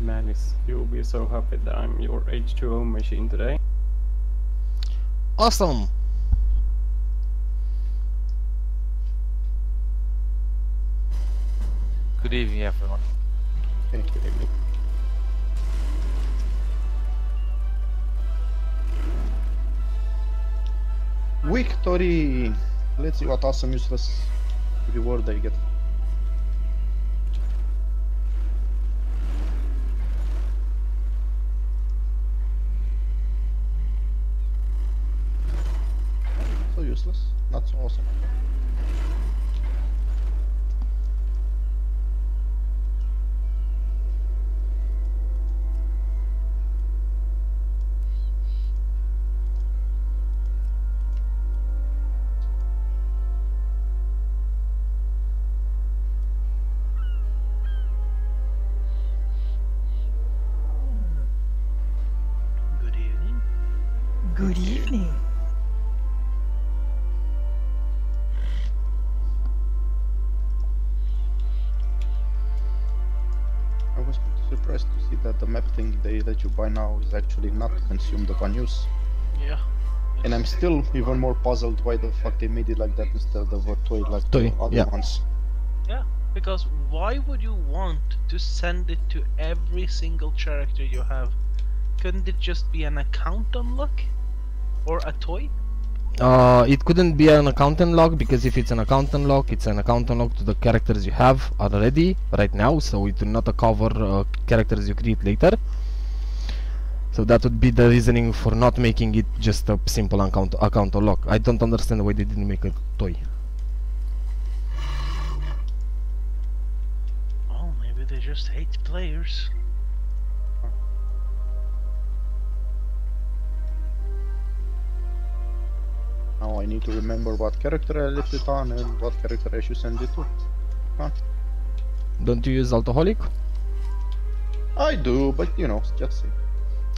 Manis, you'll be so happy that I'm your H2O machine today. Awesome! Good evening, everyone. Good evening. Victory! Let's see what awesome useless reward I get. So useless, not so awesome. Good evening. Good evening. I was pretty surprised to see that the map thing they let you buy now is actually not consumed upon use. Yeah. And I'm still even more puzzled why the fuck they made it like that instead of a toy like the other yeah. ones. Yeah, because why would you want to send it to every single character you have? Couldn't it just be an account unlock? Or a toy? It couldn't be an account unlock because if it's an account unlock, it's an account unlock to the characters you have already right now, so it will not cover characters you create later. So that would be the reasoning for not making it just a simple account unlock. I don't understand why they didn't make a toy. Oh, maybe they just hate players. Now I need to remember what character I left it on and what character I should send it to. Huh? Don't you use Alcoholic? I do, but you know, just see.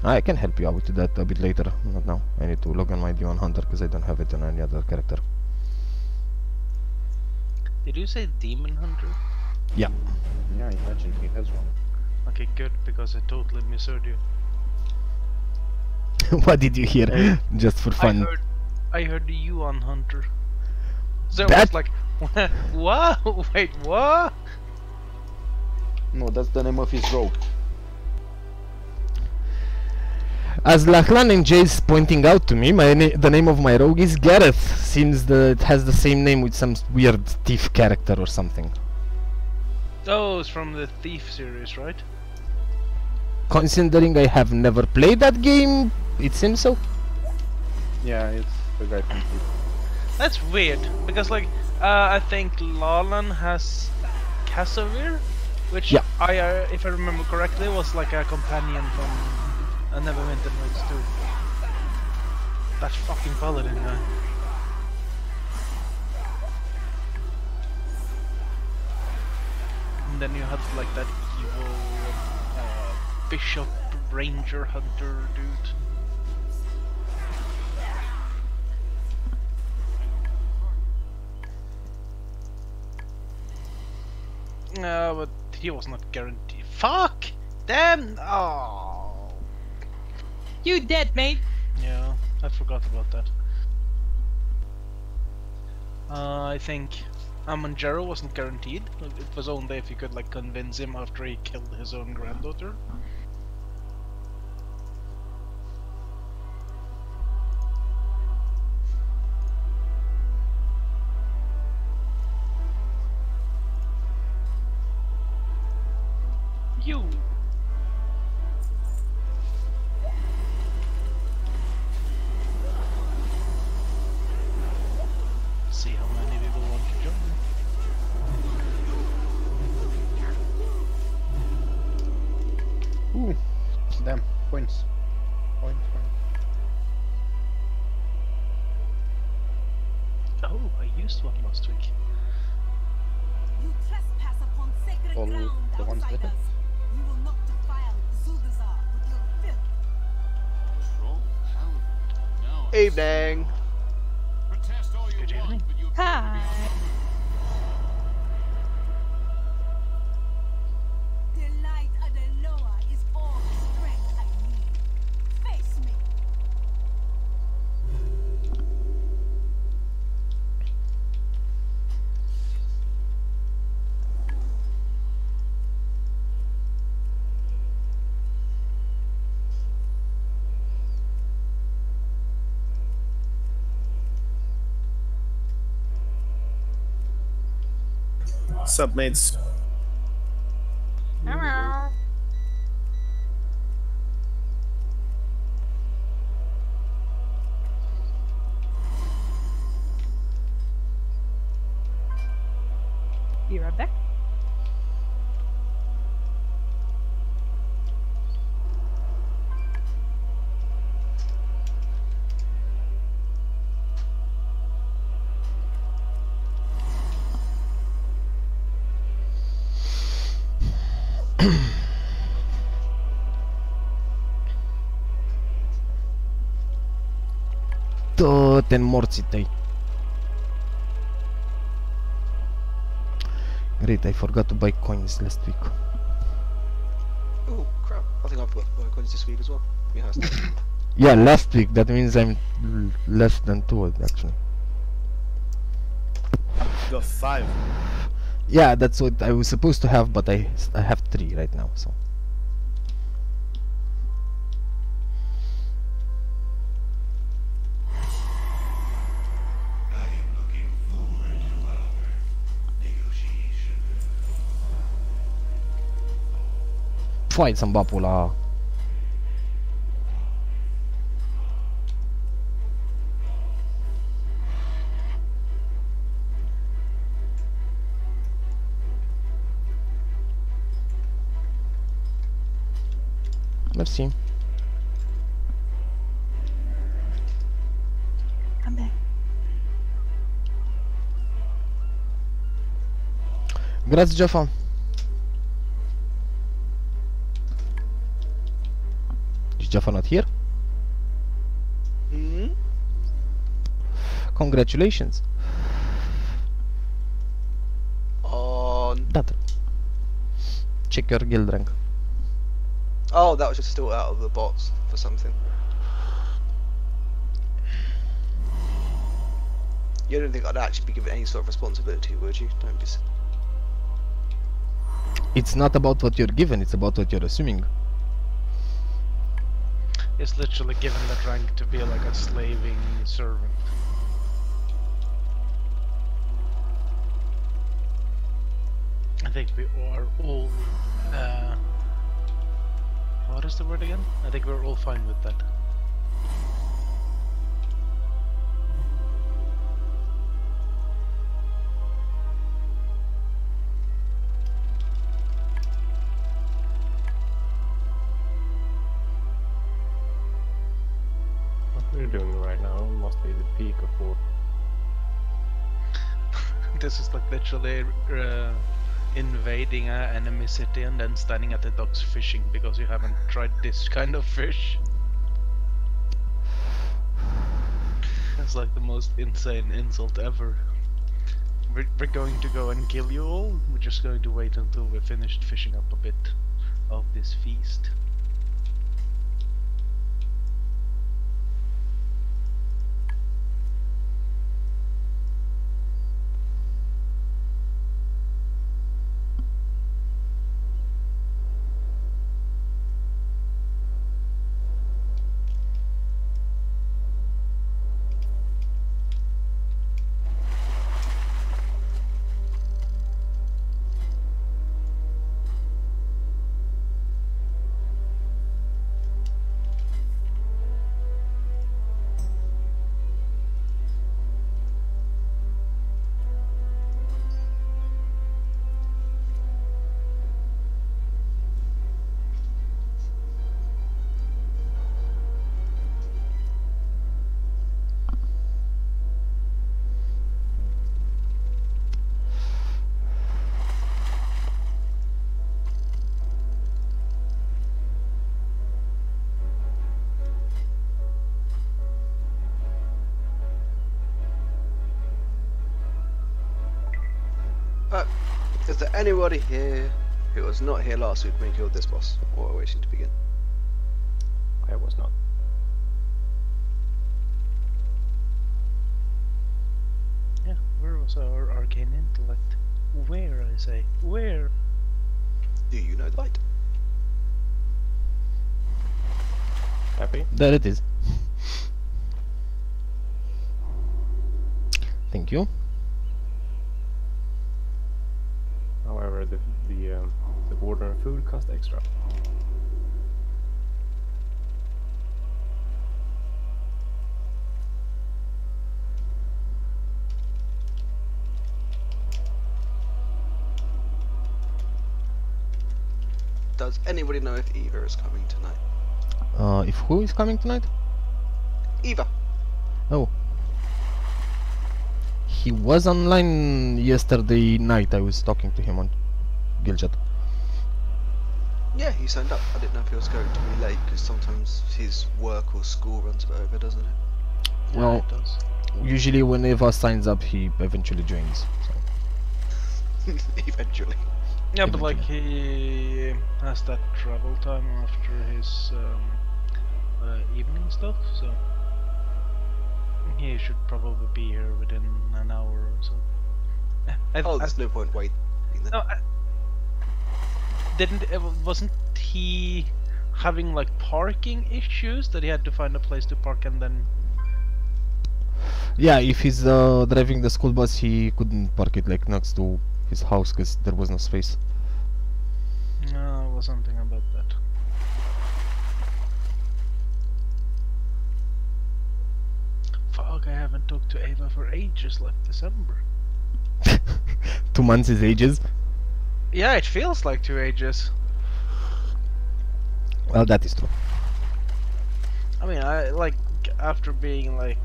I can help you out with that a bit later, not now. I need to log on my D1 Hunter because I don't have it on any other character. Did you say Demon Hunter? Yeah. Yeah, I imagine he has one. Okay, good, because I totally misheard you. What did you hear? Just for fun. I heard the Yuan Hunter. So That- I was like, what? Wait, what? No, that's the name of his rogue. As Lachlan and Jay is pointing out to me, the name of my rogue is Gareth. Seems that it has the same name with some weird thief character or something. Oh, it's from the Thief series, right? Considering I have never played that game, it seems so. Yeah, it's the guy from Thief. That's weird, because like, I think Lalan has Cassavir, which Yeah. if I remember correctly, was like a companion from a Neverwinter Nights 2. That fucking paladin guy. And then you had like that evil bishop ranger hunter dude. No, but he was not guaranteed. Fuck! Damn! Oh. You dead, mate. Yeah, I forgot about that. I think Amanjaro wasn't guaranteed. It was only if you could like convince him after he killed his own granddaughter. You. See how many people want to join. Ooh, damn, points. Point. Oh, I used one last week. You trespass upon sacred All ground, the ones with it? outsiders. You will not defile Zuldazar with your filth. Evening. Good evening. Hi. The light of the Loa is Sup, mates? Be right back. Dă-te în morții tăi. Great, I forgot to buy coins last week. Oh crap! I think I've got coins this week as well. Yeah, Yeah, last week. That means I'm less than 2 actually. You got 5. Yeah, that's what I was supposed to have, but I have 3 right now. So. Foai să-mi bat pula. Mersi. I'm back. Grazie, Jaffa. Is Jaffa not here? Hmm? Congratulations. On... That. Check your guild rank. Oh, that was just still out of the box for something. You don't think I'd actually be given any sort of responsibility, would you? Don't be... It's not about what you're given, it's about what you're assuming. It's literally given that rank to be like a slaving servant. I think we are all... what is the word again? I think we're all fine with that. What we're doing right now must be the peak of war. This is like literally invading an enemy city and then standing at the docks fishing because you haven't tried this kind of fish. That's like the most insane insult ever. We're going to go and kill you all. We're just going to wait until we're finished fishing up a bit of this feast. Is there anybody here who was not here last week when we killed this boss, or waiting to begin? I was not. Yeah, where was our arcane intellect? Where, I say? Where? Do you know the light? Happy? There it is. Thank you. or the water and food cost extra. Does anybody know if Eva is coming tonight? If who is coming tonight? Eva. Oh. He was online yesterday night. I was talking to him on guild chat. Yeah, he signed up. I didn't know if he was going to be late because sometimes his work or school runs a bit over, doesn't it? Yeah, Well, it does. usually when Eva signs up, he eventually joins. So. Eventually. Yeah, but like he has that travel time after his evening stuff, so he should probably be here within an hour or so. Oh, there's no point waiting then. No, wasn't he having like parking issues that he had to find a place to park and then? Yeah, if he's driving the school bus, he couldn't park it like next to his house because there was no space. No, it was something about that. Fuck, I haven't talked to Ava for ages, like December. 2 months is ages. Yeah, it feels like 2 ages. Well, that is true. I mean, I like after being like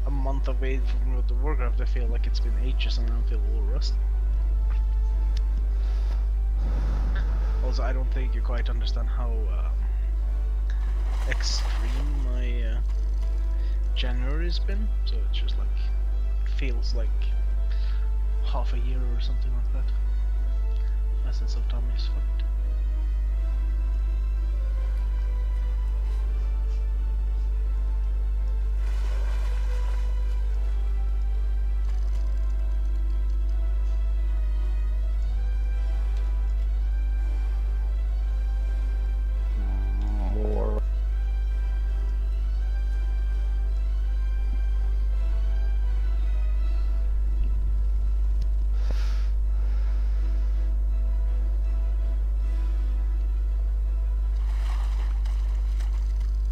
a month away from the Warcraft, I feel like it's been ages and I feel a little rusty. Also, I don't think you quite understand how extreme my January's been. So it's just like it feels like half a year or something like that. My sense of time is fucked. More.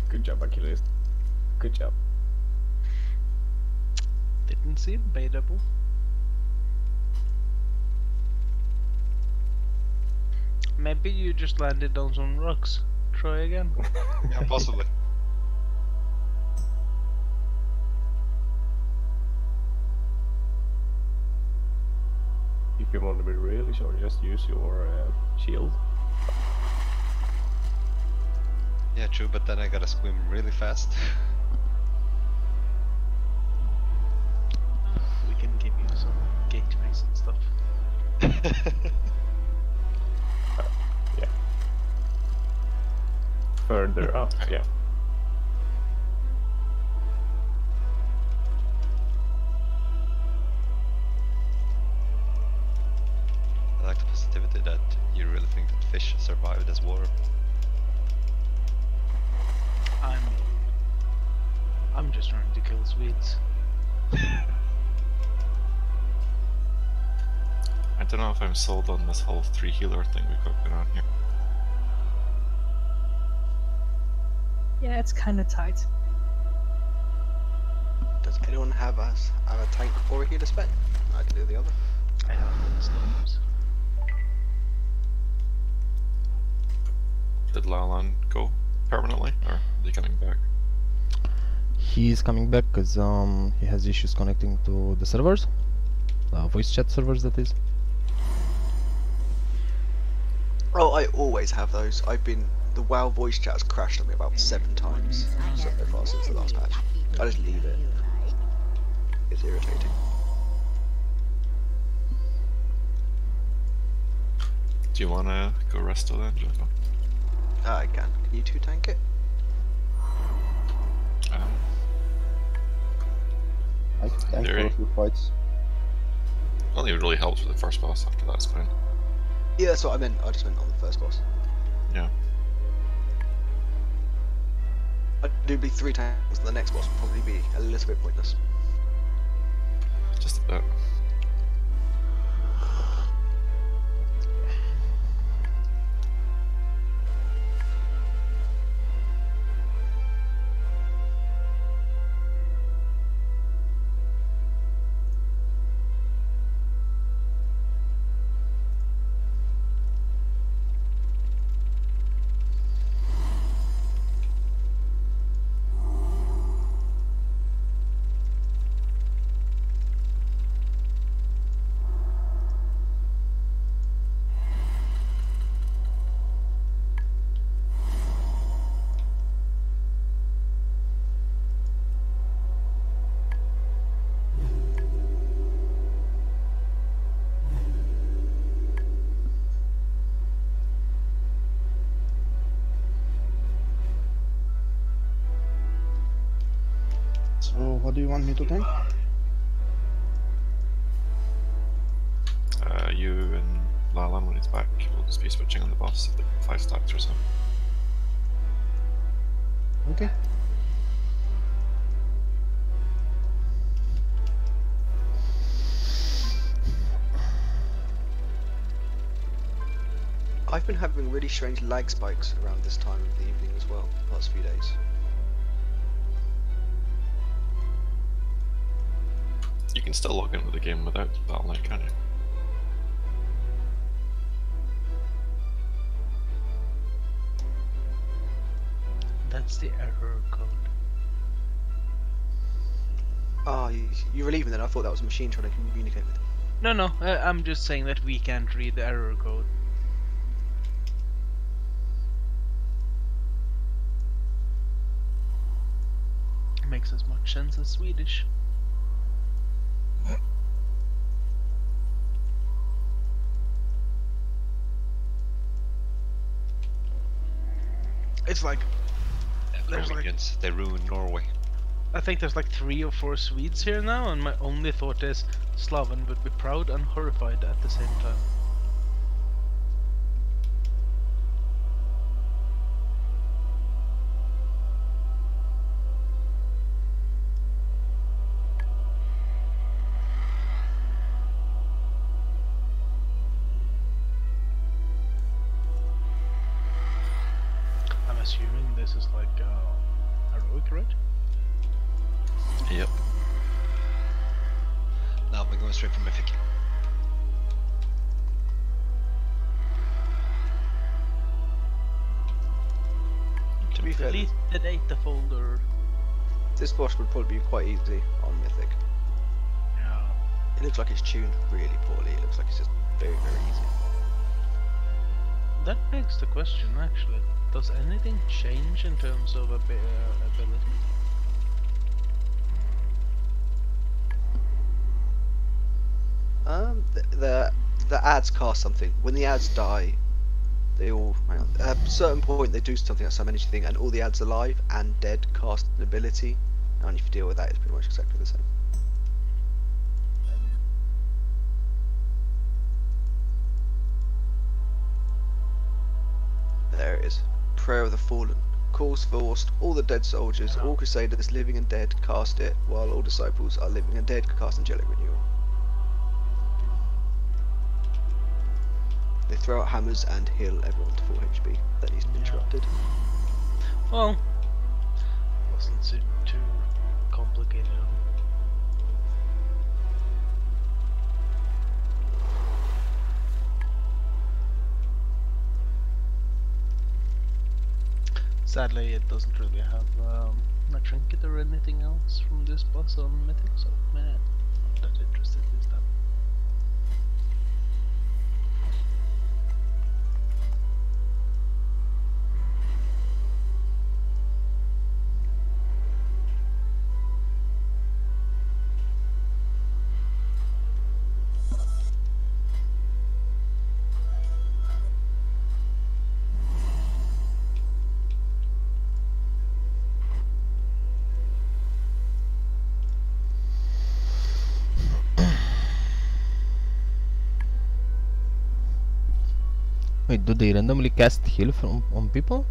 Good job, Achilles. Good job. Didn't seem baitable. Maybe you just landed on some rocks. Try again. Yeah, possibly. If you want to be really sure, just use your shield. Yeah, true, but then I gotta swim really fast. We can give you some gateways and stuff. Yeah. Further up, yeah. I like the positivity that you really think that fish survived as water. I'm just trying to kill Swedes. I don't know if I'm sold on this whole 3 healer thing we've got going on here. Yeah, it's kind of tight. Does anyone have a tank or a healer spec? I can do the other. I don't know the storms. Did Lalan go permanently, or are they coming back? He's coming back because he has issues connecting to the servers, voice chat servers, that is. Oh, I always have those. The WoW voice chat has crashed on me about 7 times so far since the last patch. I just leave it. It's irritating. Do you wanna go resto then, Jocko? I can. Can you 2 tank it? I can tank for Theory. a few fights. I don't think it really helps with the first boss. After that's fine. Yeah, that's what I meant. I just meant on the first boss. Yeah. I do believe 3 tanks, and the next boss will probably be a little bit pointless. Just a bit. So what do you want me to tank? You and Lalan, when he's back, will just be switching on the boss at like 5 stacks or so. Okay. I've been having really strange lag spikes around this time of the evening as well, the past few days. You can still log into the game without Battle.net, can't you? That's the error code. Ah, you're relieving then. I thought that was a machine trying to communicate with you. No, I'm just saying that we can't read the error code. Makes as much sense as Swedish. It's like there's Norwegians, they ruined Norway. I think there's like 3 or 4 Swedes here now, and my only thought is Slaven would be proud and horrified at the same time. I'm assuming this is like heroic, right? Yep. Now we're going straight for Mythic. To be fair, Delete the data folder. this boss would probably be quite easy on Mythic. Yeah. It looks like it's tuned really poorly. It looks like it's just very, very easy. That begs the question, actually. Does anything change in terms of ability? The ads cast something. When the ads die, they all hang on. At a certain point they do something, like some energy thing, and all the ads alive and dead cast an ability. And if you deal with that, it's pretty much exactly the same. There it is. Prayer of the Fallen. Calls forced, all the dead soldiers, all crusaders living and dead cast it, while all disciples are living and dead cast angelic renewal. They throw out hammers and heal everyone to 4 HP. That needs to be interrupted. Well, doesn't seem too complicated. Sadly, it doesn't really have a trinket or anything else from this boss on Mythic, so meh, not that interested this time. Wait, do they randomly cast heal from on people?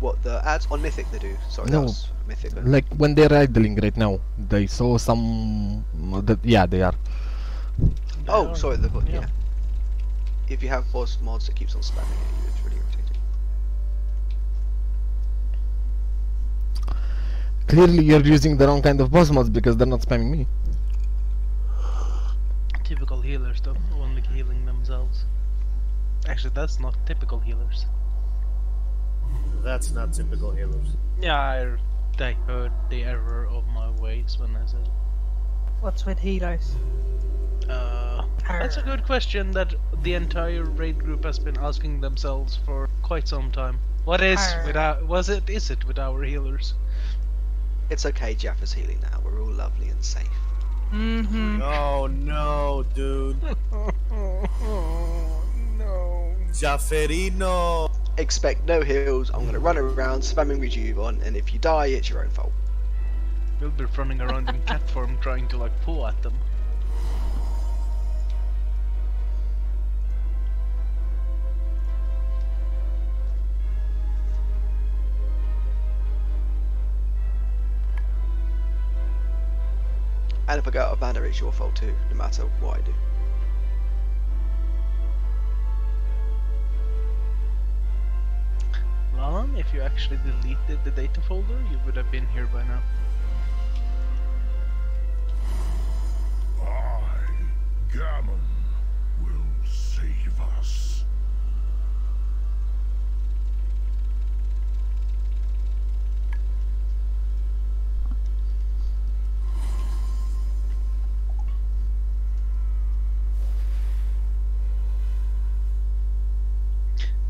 What, the ads on Mythic they do? Sorry, No. that was Mythic. Like when they're idling right now, they saw some. Yeah, they are. Oh, sorry, yeah. If you have boss mods, it keeps on spamming at you. It's really irritating. Clearly, you're using the wrong kind of boss mods because they're not spamming me. Typical healers though, only healing themselves. Actually, that's not typical healers. That's not typical healers. Yeah, I heard the error of my ways when I said. What's with healers? That's a good question that the entire raid group has been asking themselves for quite some time. What is is it with our healers? It's okay, Jaffa's healing now. We're all lovely and safe. Mm-hmm. Oh no, dude. No. Jafferino. expect no heals. I'm gonna run around spamming rejuve on, and if you die, it's your own fault. We'll be running around in cat form trying to like pull at them. And if I go out of mana, it's your fault too, no matter what I do. Lalan, if you actually deleted the data folder, you would have been here by now. Gammon will save us.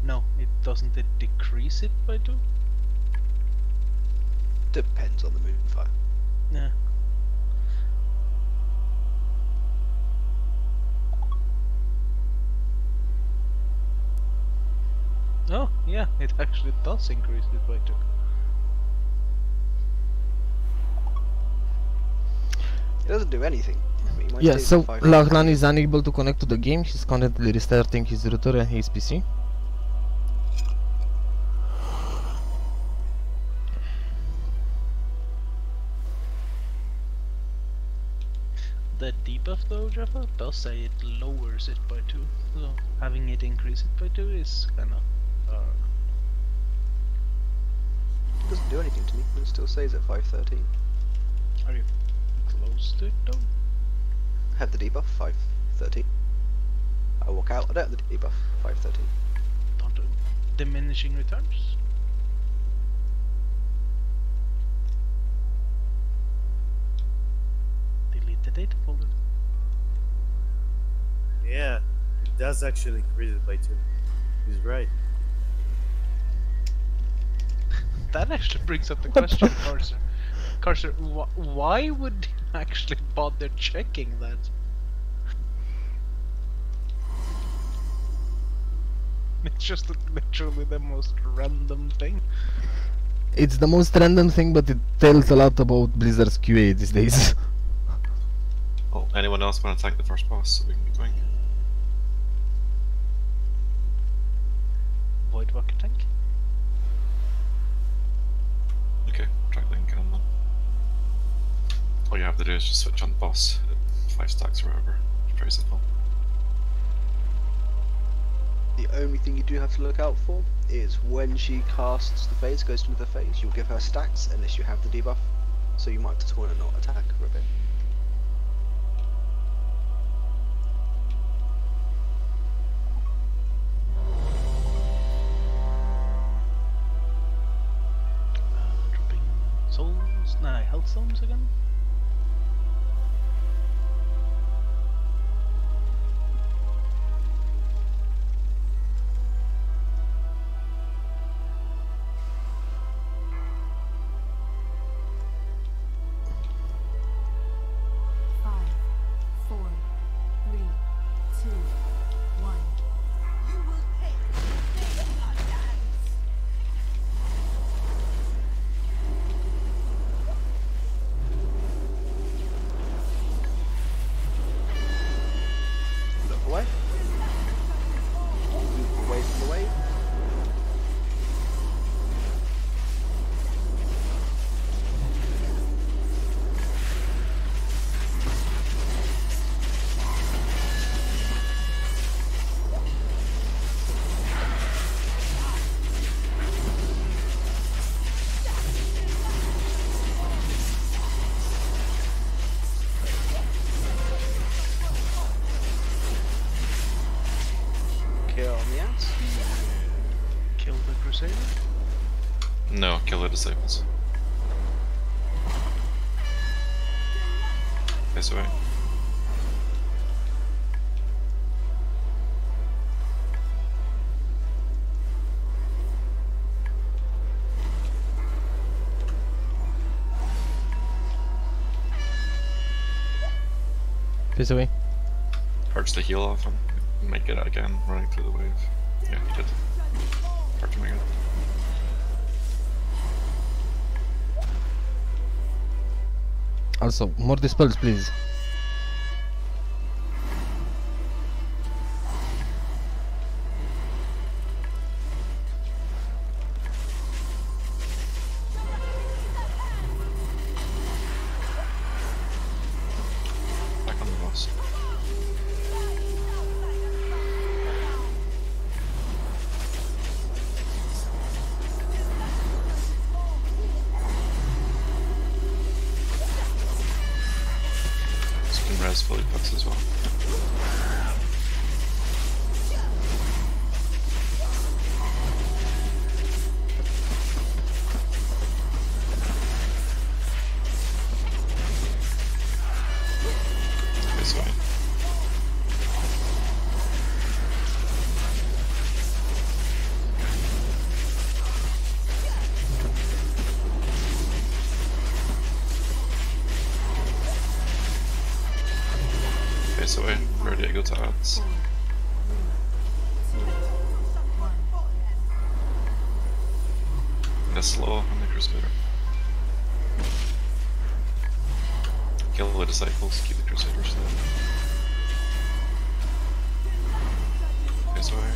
No, it doesn't. It decrease it by 2? Depends on the moonfire. Yeah. Oh, yeah, it actually does increase it by 2. It doesn't do anything. I mean, mine Yeah, stays so at 5. Lachlan is unable to connect to the game. He's currently restarting his router and his PC. The debuff though, Jaffa, does say it lowers it by 2. So having it increase it by 2 is kinda... It doesn't do anything to me. It still stays at 513. Are you close to it though? I have the debuff 513. I walk out. I don't have the debuff 513. Don't do diminishing returns? Delete the data folder. Yeah, it does actually increase it by 2. He's right. That actually brings up the question, Carcer. Carcer, why would you actually bother checking that? It's just literally the most random thing. It's the most random thing, but it tells a lot about Blizzard's QA these days. Well, anyone else want to attack the first boss so we can get going? Voidwalker tank? Okay, try link on then. All you have to do is just switch on the boss at 5 stacks or whatever. It's very simple. The only thing you do have to look out for is when she casts the phase, goes into the phase, you'll give her stacks unless you have the debuff. So you might have to taunt and not attack for a bit. Dropping souls, health stones again? Kill the Crusader? No, kill the disciples. This way. Face away. Purge the heal off him. Make it again, running through the wave. Yeah, he did. Parking again. Also, more dispels, please. Back on the boss. So you can res fully pucks as well. This way. Face away, ready to go to odds. Get slow on the Crusader. Kill the disciples, keep the Crusaders slow. Face away.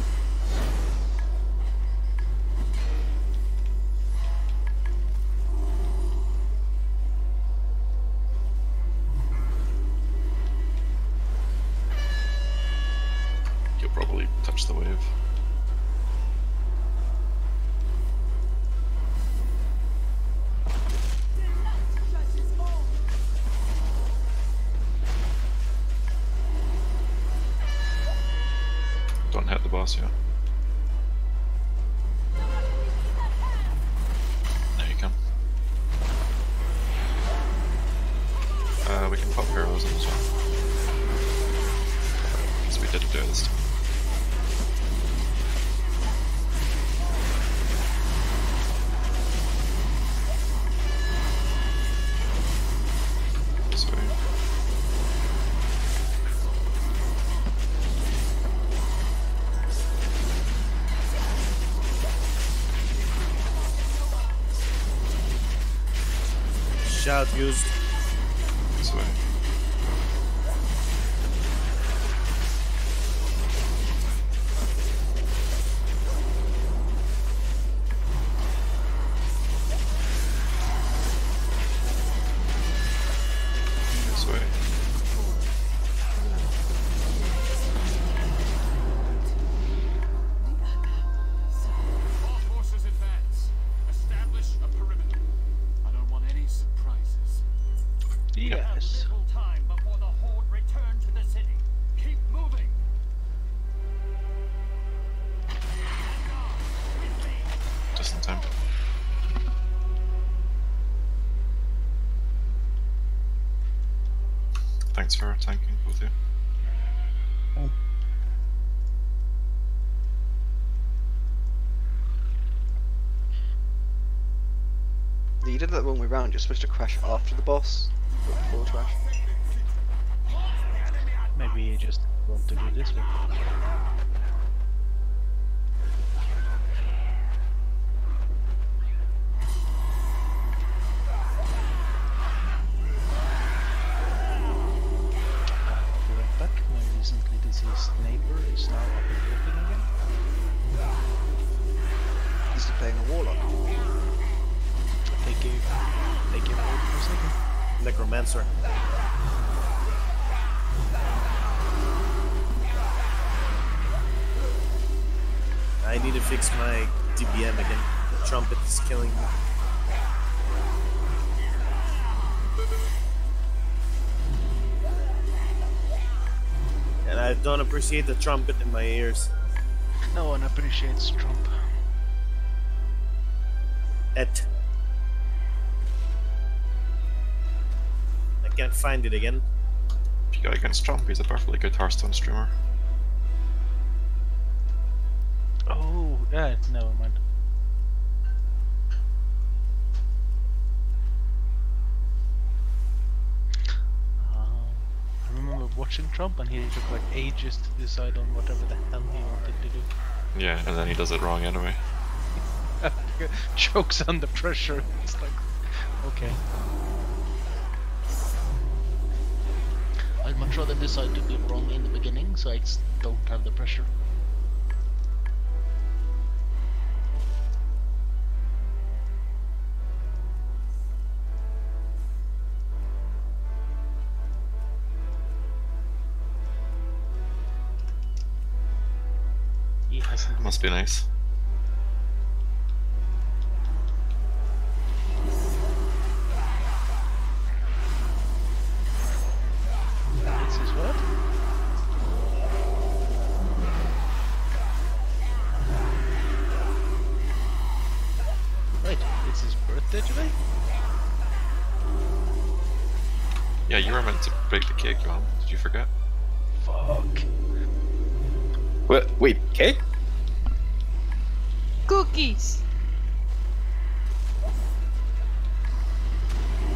You'll probably touch the wave. Don't hit the boss yet. Now you can. We can pop arrows in as well. Because we didn't do it this time. This way. Shout used. This way. This way. All forces advance. Establish a perimeter. I don't want any surprises. Yes. Little time before the horde return to the city. Keep moving. Just in time. Thanks for tanking, both of you. You did that one way round, you're supposed to crash after the boss, not before the crash. Maybe you just want to do this one. Right back. My recently deceased neighbor is now up and walking again. Is he playing a warlock? They gave hold for a second. Necromancer. I need to fix my DBM again. The trumpet is killing me. And I don't appreciate the trumpet in my ears. No one appreciates Trump. I can't find it again. If you go against Trump, he's a perfectly good Hearthstone streamer. Oh, yeah, never mind. I remember watching Trump and he took like ages to decide on whatever the hell he wanted to do. Yeah, and then he does it wrong anyway. chokes under pressure. It's like, okay. I'd much rather decide to be wrong in the beginning, so I just don't have the pressure. He hasn't. Must be nice. This is what? Wait, it's his birthday today? Yeah, you were meant to break the cake, Johan. Did you forget? Fuck. What? Wait, cake? Cookies!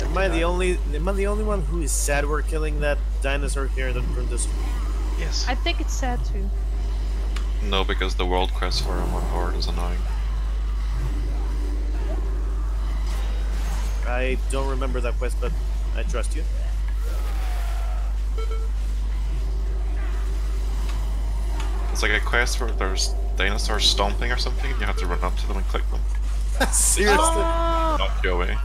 Am I the only one who is sad we're killing that dinosaur here from this? Yes. I think it's sad too. No, because the world quest for him on Horde is annoying. I don't remember that quest, but I trust you. It's like a quest where there's dinosaurs stomping or something, and you have to run up to them and click them. Seriously? Oh! Knock you away.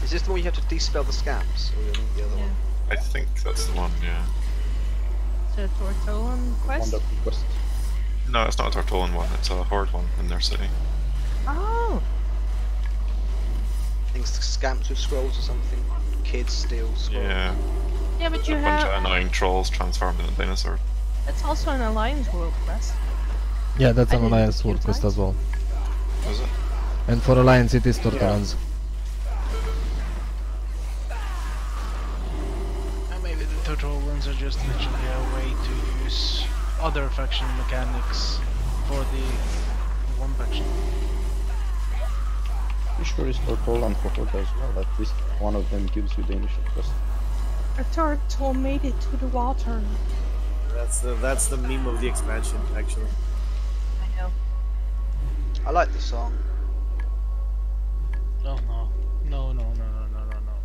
Is this the one you have to dispel the scams? Or you the other Yeah. one? I think that's the one, yeah. So Tortolan quest? Wonderful quest. No, it's not a Tortolan one, it's a Horde one in their city. Oh! I think it's scamps with scrolls or something. Kids steal scrolls. Yeah. Yeah, but you A bunch of have... annoying trolls transformed into dinosaurs. That's also an Alliance World quest. Yeah, that's I an did it Alliance a few World quest times. as well. Is it? And for Alliance it is Tortolans. Maybe the total ones are just literally a way to use other faction mechanics for the one faction. I'm sure it's Tortolan for Horde as well. At least one of them gives you the initial quest. A turtle made it to the water. That's the meme of the expansion, actually. I know. I like the song. No, no. No, no, no, no, no, no, no.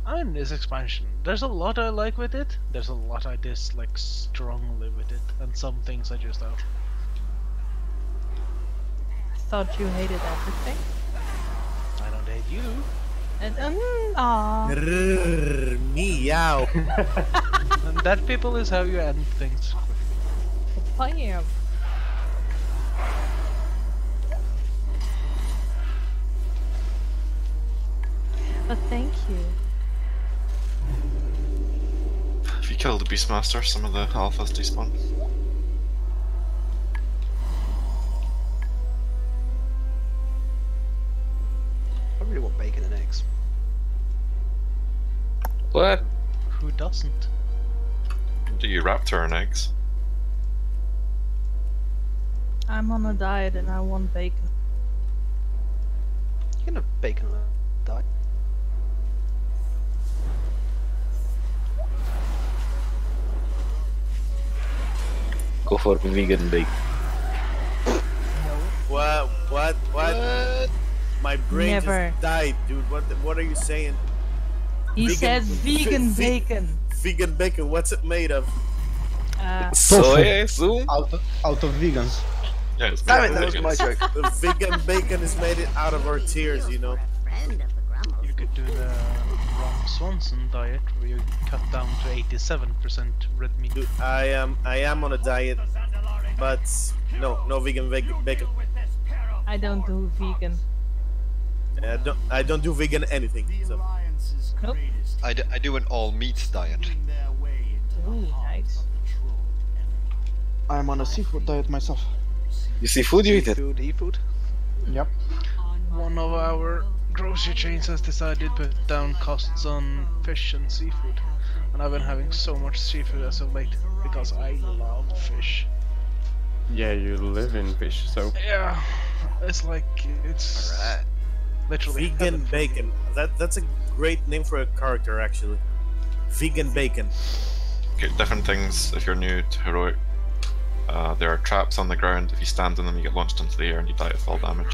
I mean, this expansion, there's a lot I like with it, there's a lot I dislike strongly with it, and some things I just don't. I thought you hated everything. I don't hate you. And, aww. Meow. And that, people, is how you end things. Bam. But thank you. If you kill the Beastmaster, some of the alphas despawn. I really want bacon and eggs. What? Who doesn't? Do you raptor and eggs? I'm on a diet and I want bacon. You can have bacon on a diet. Go for vegan bacon. What? My brain Never. just died, dude. What are you saying? He said vegan bacon. Vegan bacon, what's it made of? Soy, I assume? Out of vegans. Yeah, it's Damn it, made that of was my vegans. joke. The vegan bacon is made out of our tears, you know. You could do the Ron Swanson diet, where you cut down to 87% red meat. Dude, I am on a diet, but no vegan bacon. I don't do vegan. I don't do vegan anything. So. Nope. I do an all meat diet. Ooh, nice. I'm on a seafood diet myself. You see food, you eat it. Food, e-food. Yep. One of our grocery chains has decided to put down costs on fish and seafood. And I've been having so much seafood as of late, because I love fish. Yeah, you live in fish, so... Yeah, it's like, it's... Alright. Literally. Vegan bacon. That's a great name for a character, actually. Vegan bacon. Okay, different things if you're new to heroic. There are traps on the ground. If you stand in them, you get launched into the air and you die at full damage.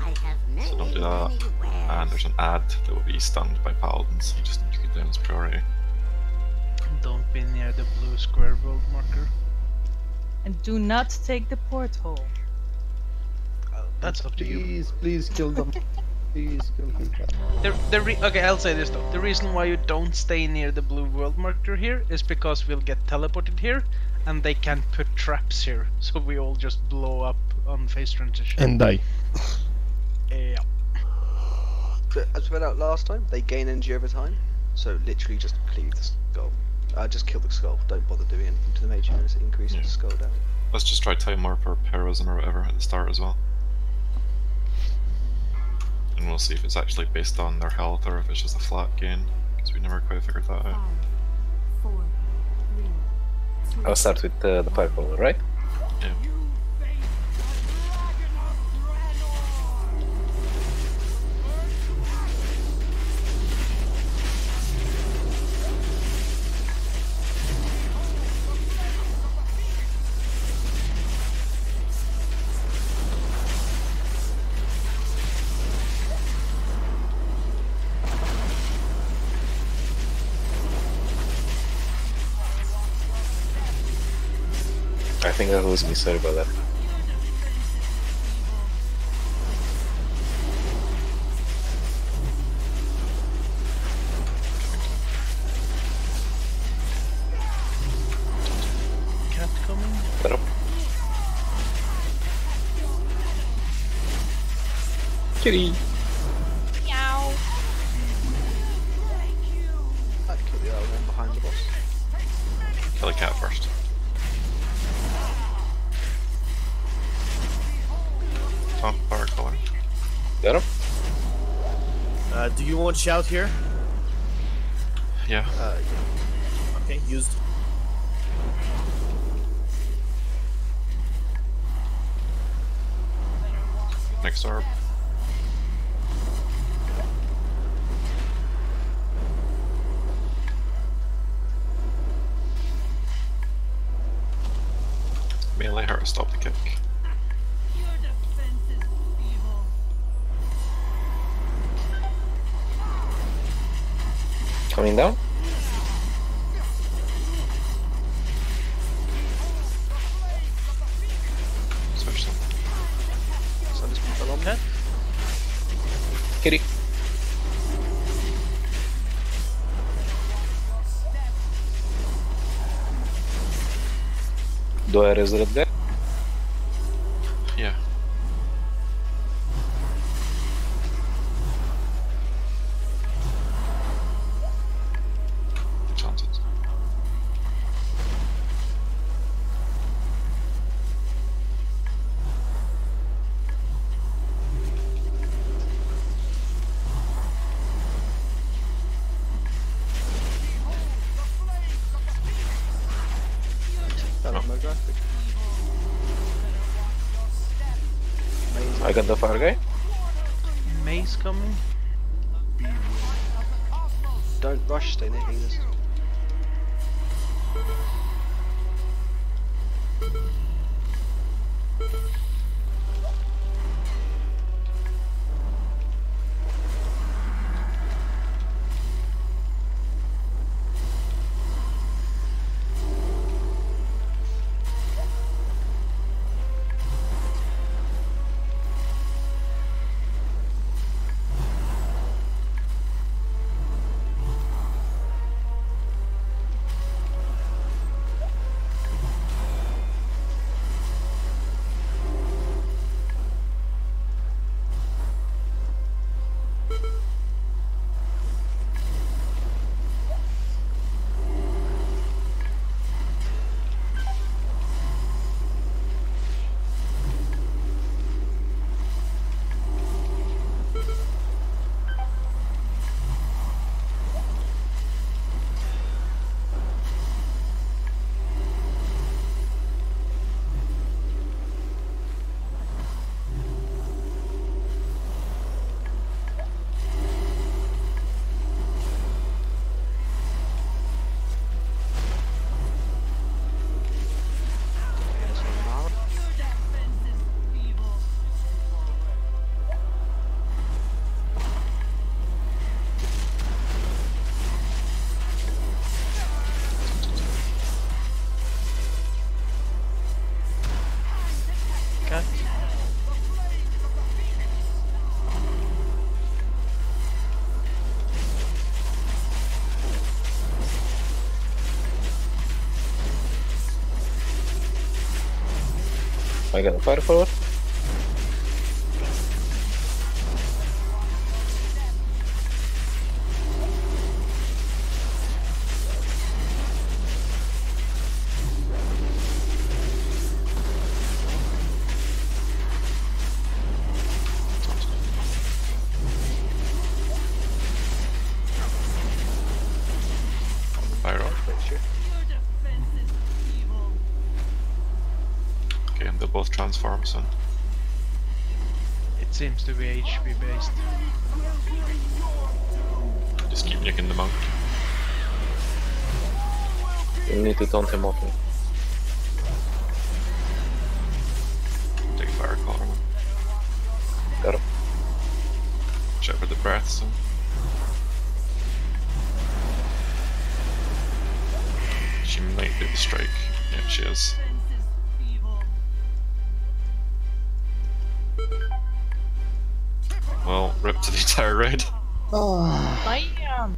So don't do that. And there's an ad that will be stunned by paladins. You just need to get down as priority. Don't be near the blue square world marker. And do not take the porthole. That's up to you. Please kill them. Please kill them. Okay, I'll say this though. The reason why you don't stay near the blue world marker here is because we'll get teleported here, and they can put traps here, so we all just blow up on phase transition. And die. Yeah. But as we found out last time, they gain energy over time. So literally just cleave the skull. Just kill the skull. Don't bother doing anything to the mage units. It increases the skull damage. Let's just try time warp or heroism or whatever at the start as well. And we'll see if it's actually based on their health or if it's just a flat gain, because we never quite figured that out. I'll start with the purple, right? Yeah. I think I'll lose me, sorry about that. Cat coming? Pero. Kitty! Meow. I'd kill the other one behind the boss. Kill the cat first. Top power color. Got him? Do you want shout here? Yeah. Yeah. Okay, used. Next orb. Melee her to stop the kick. Coming down? Switch them. So just fell on there. Kitty! Do I resurrect that? Yeah. Enchanted. I got the fire guy. Maze coming? Don't rush, stay near healers. I got a fire forward. Okay, and they'll both transform soon. It seems to be HP based. Just keep nicking the monk. You need to taunt him off me. Take a fire collar on him. Got him. Watch out for the breath soon. She might do the strike. Yeah, she is. Well, rip to the entire raid. Bam!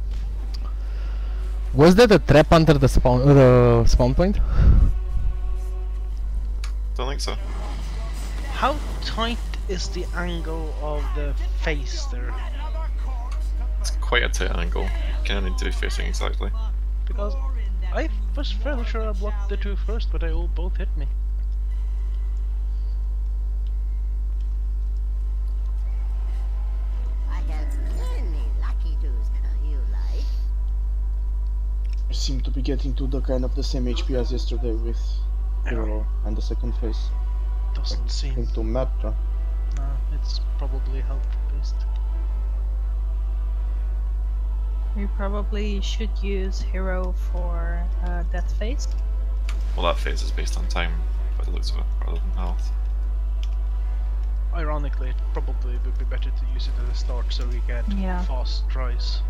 Was that a trap under the spawn point? Don't think so. How tight is the angle of the face there? It's quite a tight angle. You kind of need to be facing exactly. Because I was fairly sure I blocked the two first, but they all both hit me. I seem to be getting to the kind of the same HP as yesterday with Hero and the second phase. Doesn't seem to matter. No, it's probably health based. We probably should use Hero for that phase. Well, that phase is based on time, by the looks of it, rather than health. Ironically, it probably would be better to use it at the start so we get fast tries.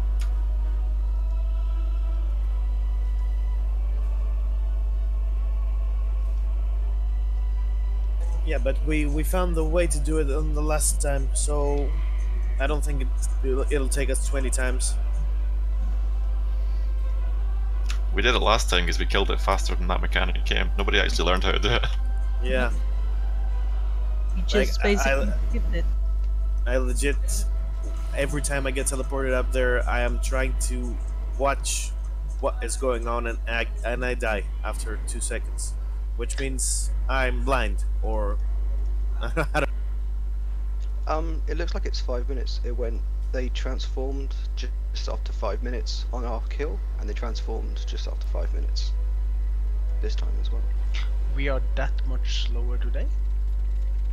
Yeah, but we found the way to do it on the last time, so I don't think it'll take us 20 times. We did it last time because we killed it faster than that mechanic came. Nobody actually learned how to do it. Yeah. You just basically skipped it. I legit, every time I get teleported up there, I am trying to watch what is going on, and I die after 2 seconds, which means I'm blind, or I don't. It looks like it's 5 minutes. They transformed just after 5 minutes on our kill, and they transformed just after 5 minutes this time as well. We are that much slower today?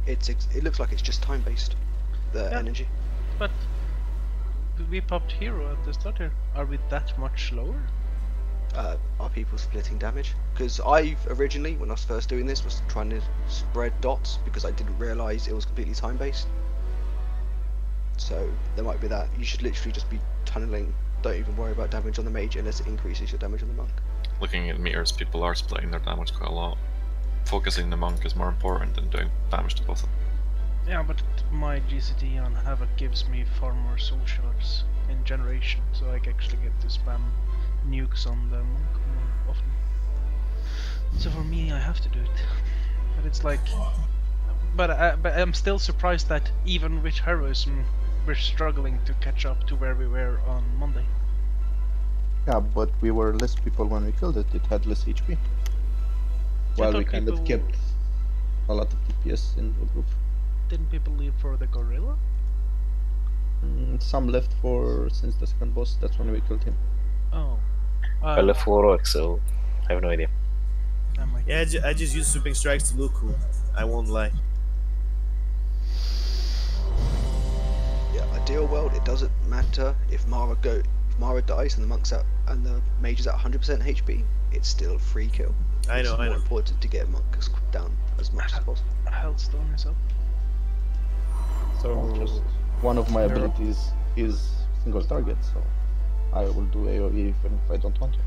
It looks like it's just time based, the energy. But we popped Hero at the start here. Are we that much slower? Are people splitting damage? Because I originally, when I was first doing this, was trying to spread dots because I didn't realise it was completely time based. So there might be that. You should literally just be tunneling. Don't even worry about damage on the mage unless it increases your damage on the monk. Looking at meters, people are splitting their damage quite a lot. Focusing the monk is more important than doing damage to both of them. Yeah, but my GCT on Havoc gives me far more soul shards in generation, so I actually get to spam nukes on the monk more often. So for me, I have to do it. But it's like, but I'm still surprised that even with heroism, we're struggling to catch up to where we were on Monday. Yeah, but we were less people when we killed it. It had less HP. While we kind of kept a lot of DPS in the group. Didn't people leave for the gorilla? Some left since the second boss. That's when we killed him. Oh. I left for Warcraft, so I have no idea. Yeah, I just used sweeping strikes to look cool. I won't lie. Yeah, ideal world, it doesn't matter if Mara dies and the monk's out and the mage is at 100% HP. It's still free kill. I know. It's more important to get a monk down as much as possible. Hellstone yourself. So just one of my abilities is single target, so I will do AoE even if I don't want to.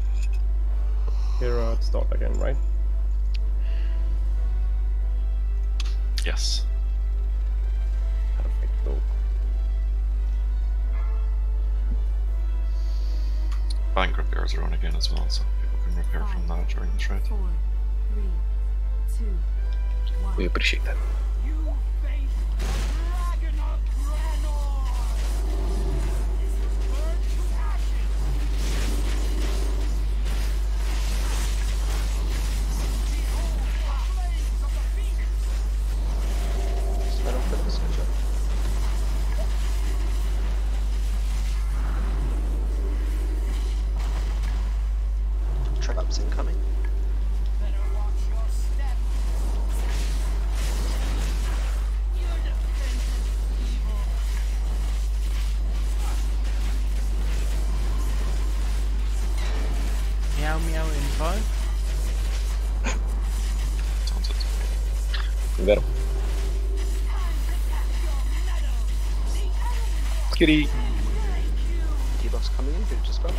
Hero at start again, right? Yes. Perfect. Go. Bank repairs are on again as well, so people can repair from that during the shred. 4, 3, 2, 1. We appreciate that. Traps incoming. Meow meow in 5. Got him. Kitty. Debuffs coming in, good just grab.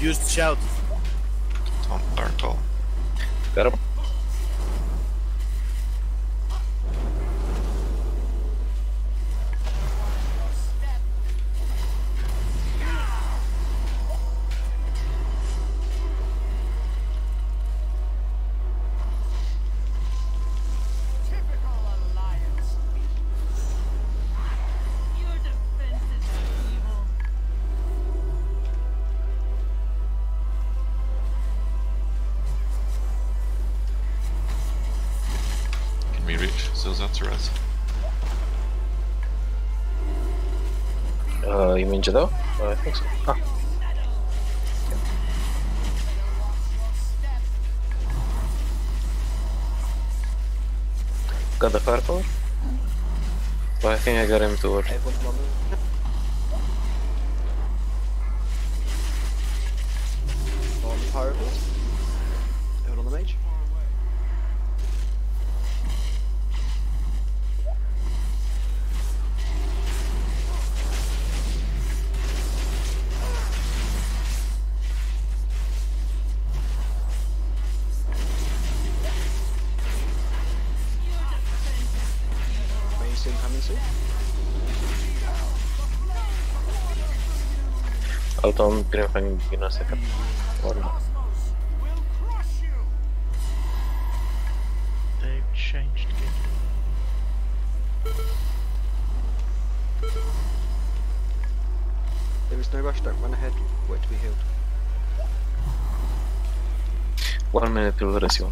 Use the shout. Tom Dark Call. Got him. Can we reach Dazar'Alor? You mean Jado? I think so. Ah. Got the firepower? But I think I got him to work. On the pirate wall. Hold on the mage. Main coming soon. I'll tell him Grim in a second. Or not. They've changed game. There is no rush, don't run ahead, wait to be healed. 1 minute till the rescue.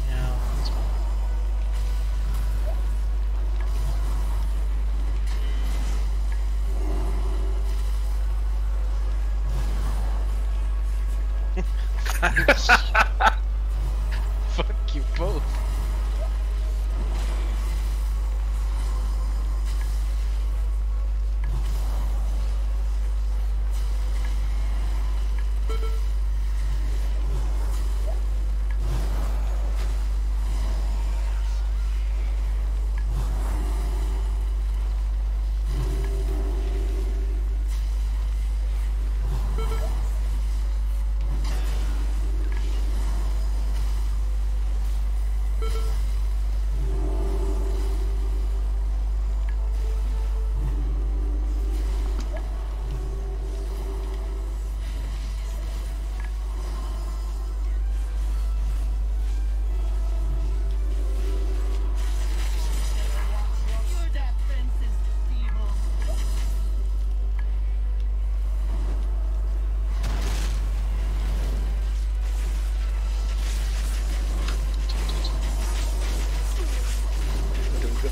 Yeah, that's fine. Fuck you both.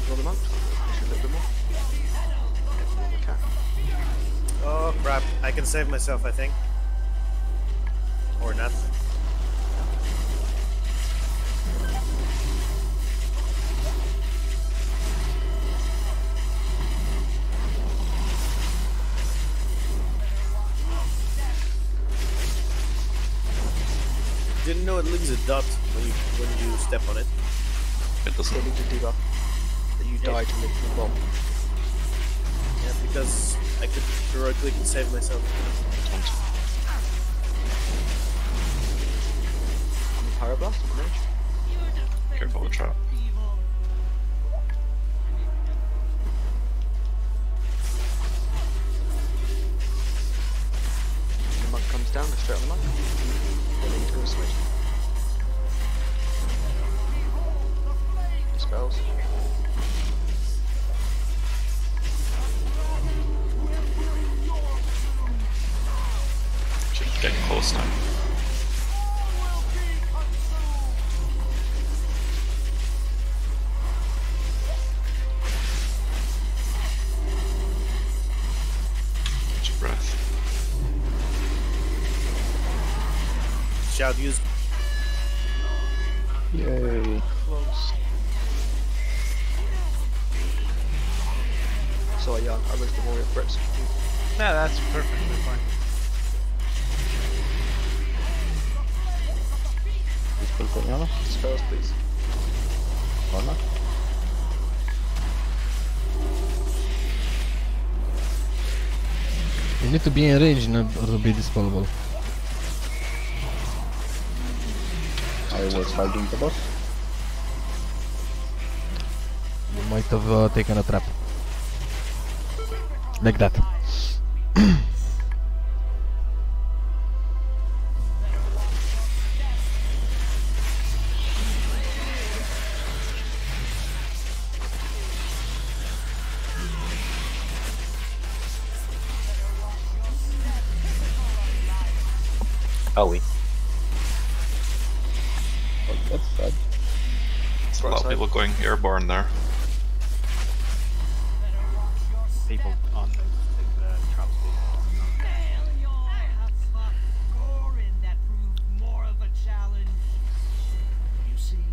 On the monk, push a little bit more. On the cat. Oh crap, I can save myself, I think. Or not. Didn't know it leaves a dot when you step on it. It doesn't. They need to debuff that you die to make the bomb. Yeah, because I could heroically save myself. On the pyroblast, on the mage. careful of the trap. The monk comes down, go straight on the monk. Then he's going to switch. Dispels. Should get close now. Catch your breath. Shout use. Yay. Close. So yeah, I risked the warrior for execution. Nah, that's perfectly fine. Dispel Cognano. Spells, please. Or not? You need to be in range in order to be dispellable. I was fighting the boss. You might have taken a trap. Like that. Owie. Oh, that's sad. There's a lot of people going airborne there. People on the trap station. That proved more of a challenge. You see,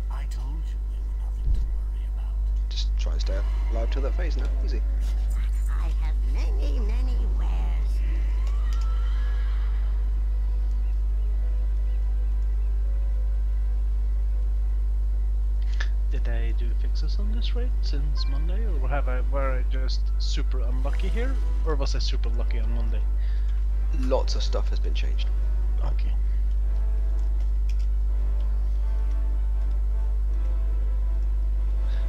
I told you we were nothing to worry about. Just try and stay alive till that phase now. Easy. I have many, many wares. Did I do fixes on this raid since Monday, or were I just super unlucky here, or was I super lucky on Monday? Lots of stuff has been changed. Okay.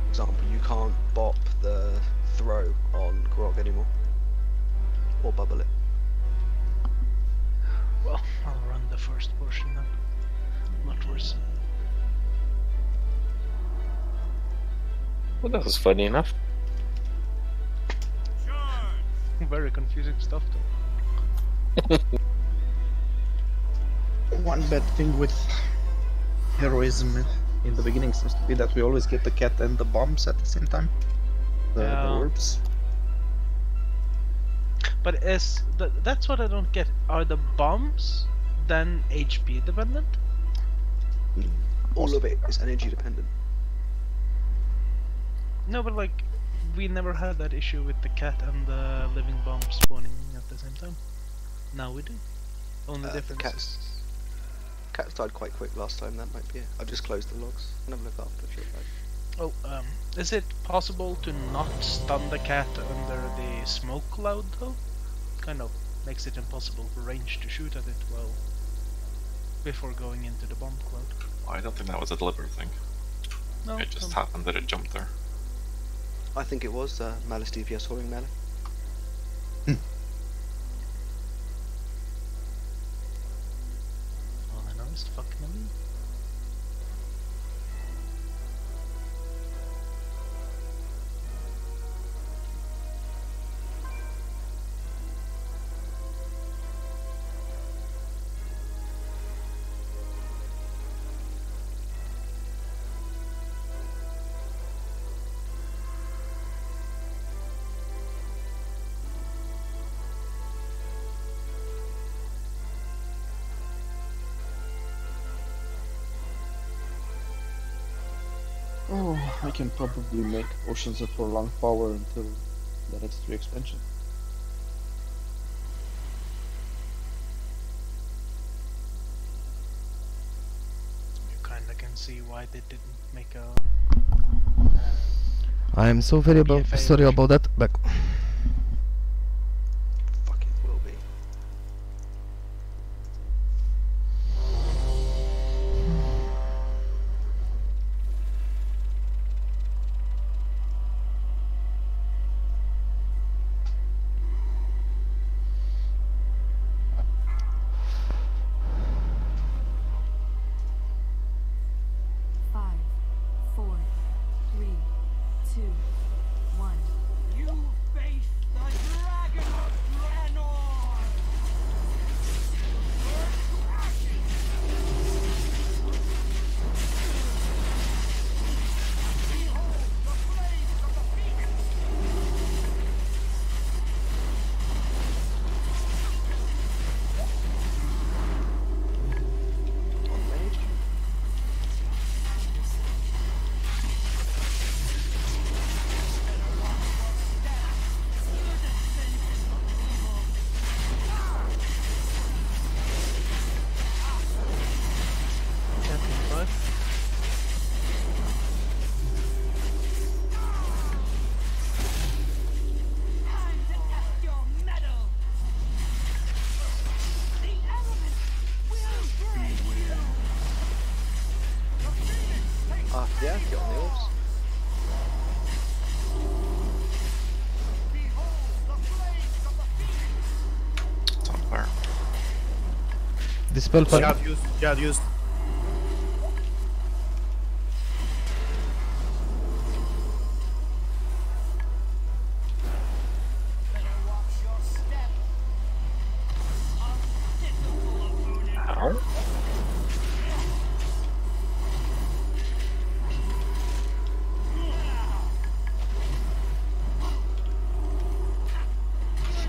For example, you can't bop the throw on Grog anymore. Or bubble it. Well, I'll run the first portion then. Not worse. Well, that was funny enough. Very confusing stuff though. One bad thing with heroism in the beginning seems to be that we always get the cat and the bombs at the same time. The orbs. But that's what I don't get. Are the bombs then HP dependent? All of it is energy dependent. No, but like, we never had that issue with the cat and the living bomb spawning at the same time. Now we do. Only difference. Cats died quite quick last time, that might be it. I've just closed the logs. I'll have a look after if you're right. Oh, is it possible to not stun the cat under the smoke cloud though? Kind of makes it impossible for range to shoot at it well before going into the bomb cloud. I don't think that was a deliberate thing. No, It just happened that it jumped there. I think it was Malice DPS holding melee. All I know is fucking me. Oh, I can probably make potions of prolonged power until the next 3 expansion. You kinda can see why they didn't make a. I am so very sorry about that. Back. Fucking will be. Yeah, get on the orbs. It's on fire. Dispel fire. Jad used. Ow.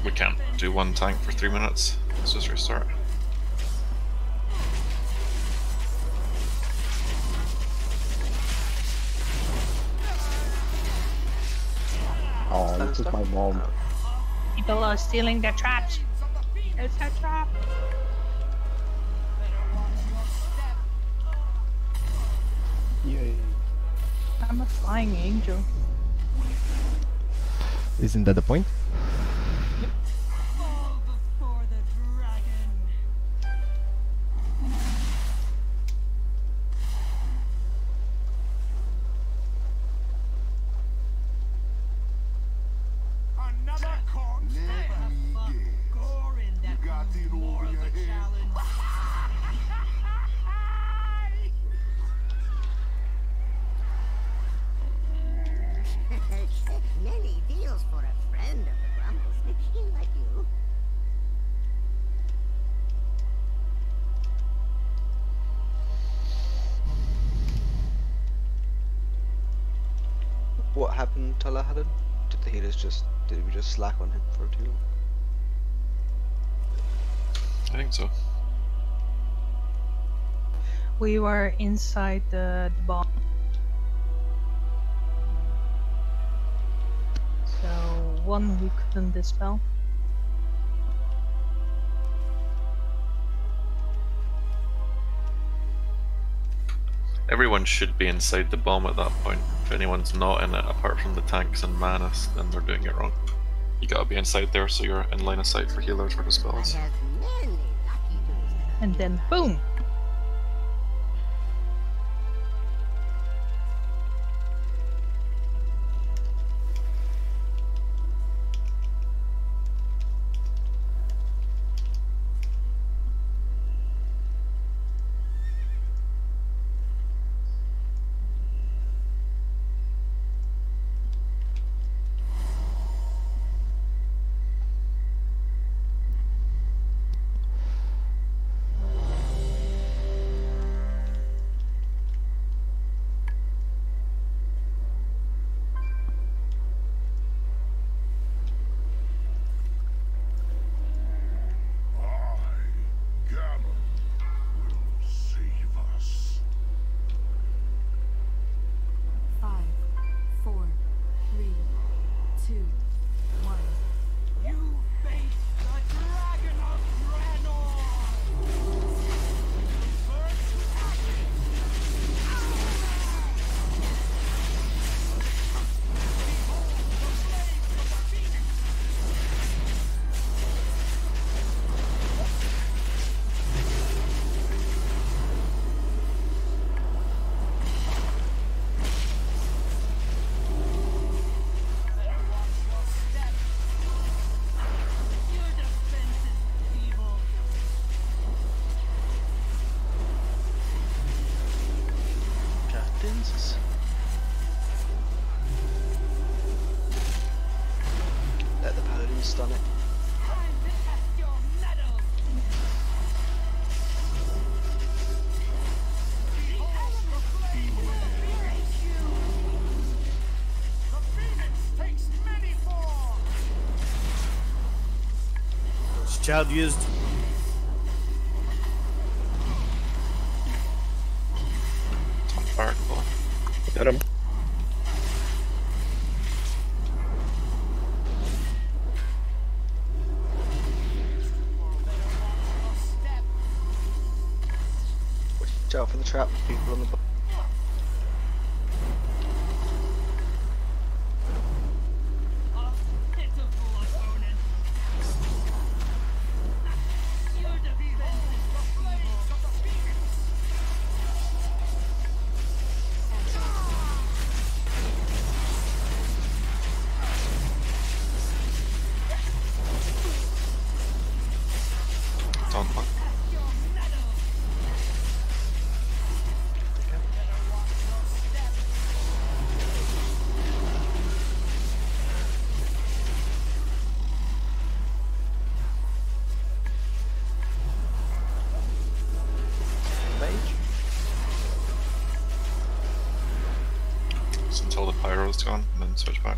We can't do one tank for 3 minutes. Let's just restart. Oh, you took my bomb. People are stealing their traps. It's a trap. Yay. I'm a flying angel. Isn't that the point? Fall before the dragon. Another corpse. Gore in that more of a challenge. Many deals for a friend of the Grumbles, like you. What happened to Lahadan? Did we just slack on him for too long? I think so. We were inside the bomb. So one we couldn't dispel. Everyone should be inside the bomb at that point. If anyone's not in it, apart from the tanks and Manus, then they're doing it wrong. You gotta be inside there so you're in line of sight for healers for the spells. And then boom! Let the paladin stun it. Child used. Fireball. Got him. Watch out for the trap, people on the just until the pyro's gone, and then switch back.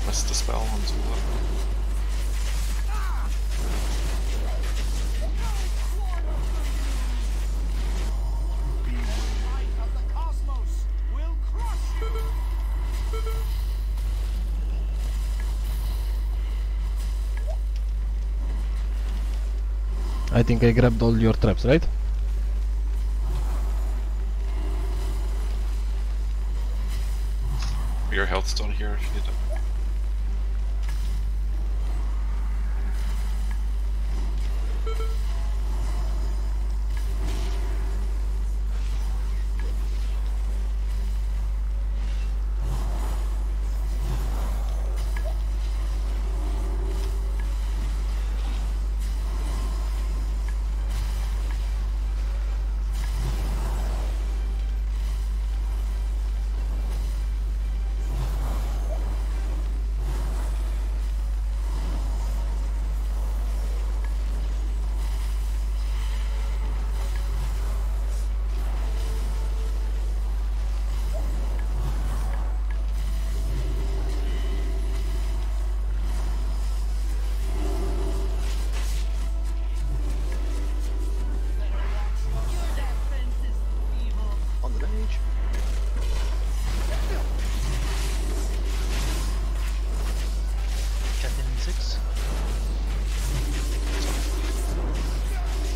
Missed the spell on Zula. I think I grabbed all your traps, right? Your health's down here if you need it.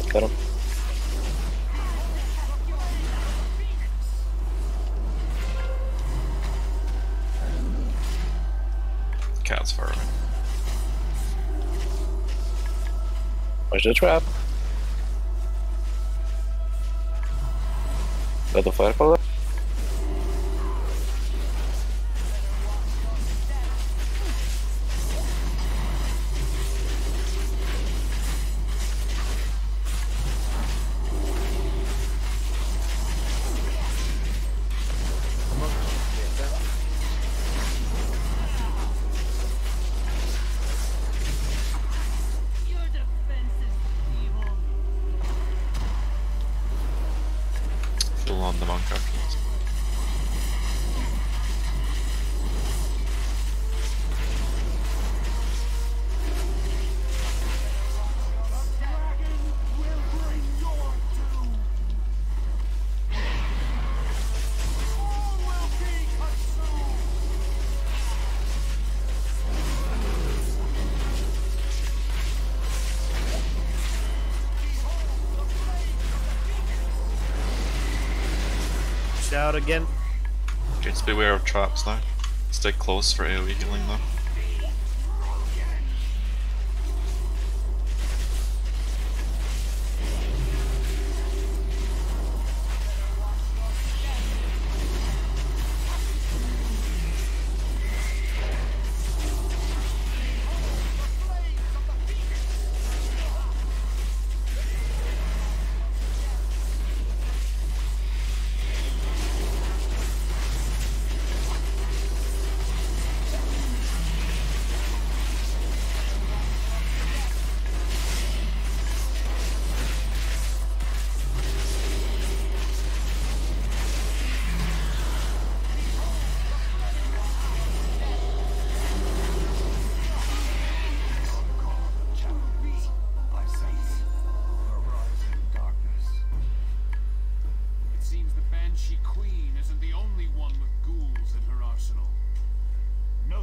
Got him. Cat's far away. Where's the trap? Got the firepower? Full on the monk after this. Shout again. Okay, just beware of traps now. Stay close for AoE healing though.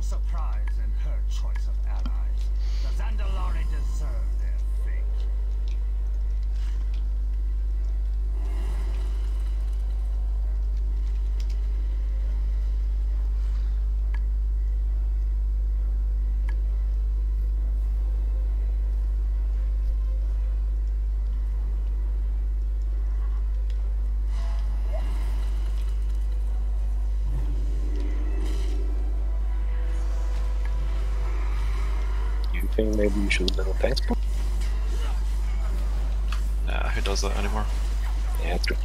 Surprise in her choice of allies. The Dazar'Alor deserve their fate. I think maybe you should have done a tank spot? Nah, who does that anymore? Yeah, true.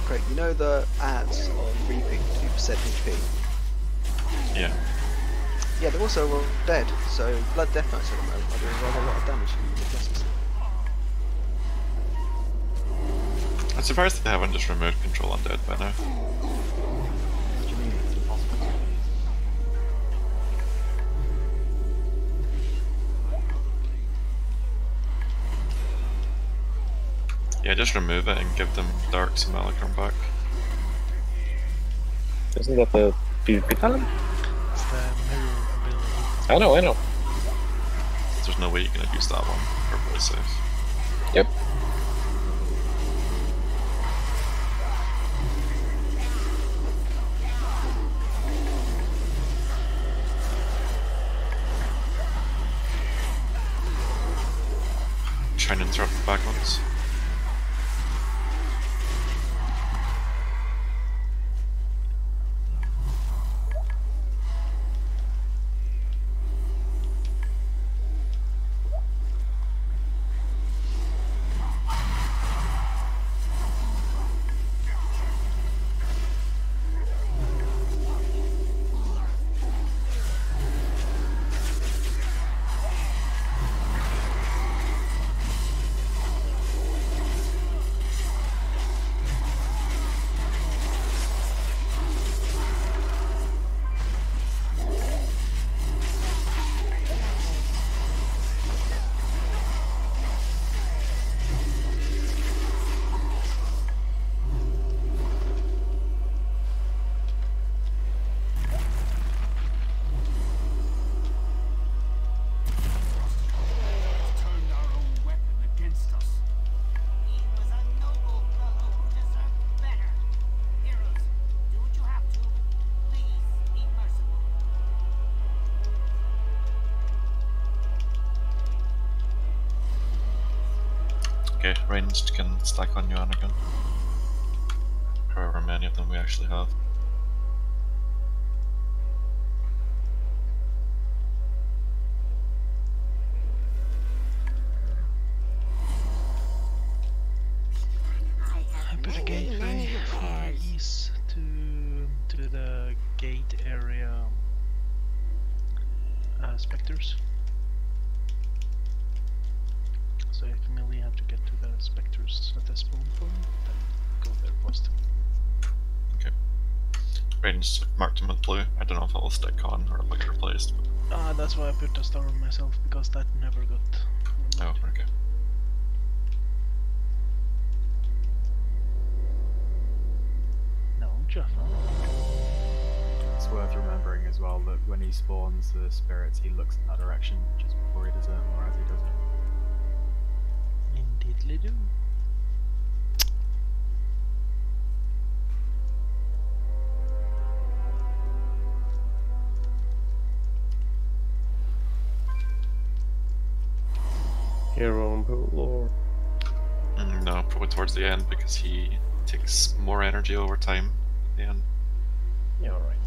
Craig, you know the ads on Reaping 2% HP? Yeah. Yeah, they're also dead, so Blood Death Knights at the moment are doing rather a lot of damage in the classes. I'm surprised that they haven't just removed control on Dead by now. What do you mean? It's impossible to use. Yeah, just remove it and give them Dark Simulacrum back. Isn't that the PvP talent? It's the mirror ability. I know. There's no way you can abuse that one for voice save. Yep. Try and interrupt the back ones. Turned our own weapon against us. He was a noble fellow who deserved better. Heroes, do what you have to. Please be merciful. Okay, ranged can stack on you, Anakin. However many of them we actually have. I put a gateway for east to the gate area specters. So if you merely have to get to the specters at the spawn point, then go there first. Okay. Ranged marked him with blue. I don't know if it will stick on or it'll get replaced. But... That's why I put a star on myself, because that never got removed. Oh, okay. No, Jaffa. It's worth remembering as well that when he spawns the spirits, he looks in that direction just before he does it, or as he does it. Indeedly do. Hero and Lore. No, probably towards the end because he takes more energy over time at the end. Yeah, alright.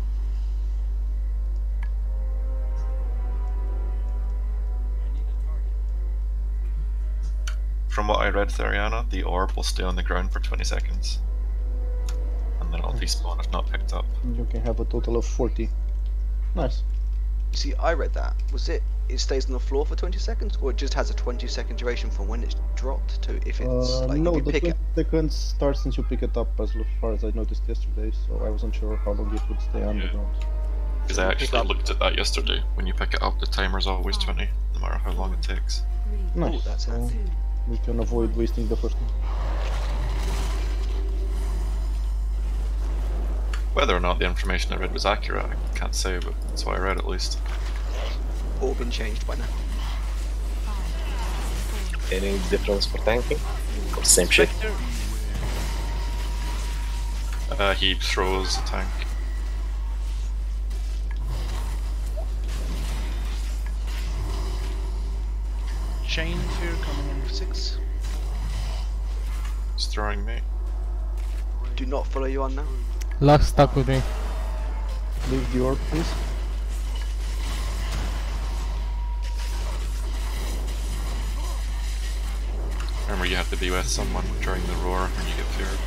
From what I read, Theriana, the orb will stay on the ground for 20 seconds. And then it'll despawn if not picked up. You can have a total of 40. Nice. You see, I read that. Was it stays on the floor for 20 seconds, or it just has a 20-second duration from when it's dropped to if it's like no, if you the pick 20 it? seconds starts since you pick it up, as far as I noticed yesterday, so I wasn't sure how long it would stay on the ground. Because I actually looked at that yesterday. When you pick it up, the timer's always 20, no matter how long it takes. Nice. Ooh, that's so handy. we can avoid wasting the first one. Whether or not the information I read was accurate, I can't say, but that's what I read at least. All been changed by now. Any difference for tanking? Or same shit? He throws a tank. Chain fear coming in for 6. He's throwing me. Do not follow you on now. Luck stuck with me. Leave the orb, please. Remember, you have to be with someone during the roar when you get feared.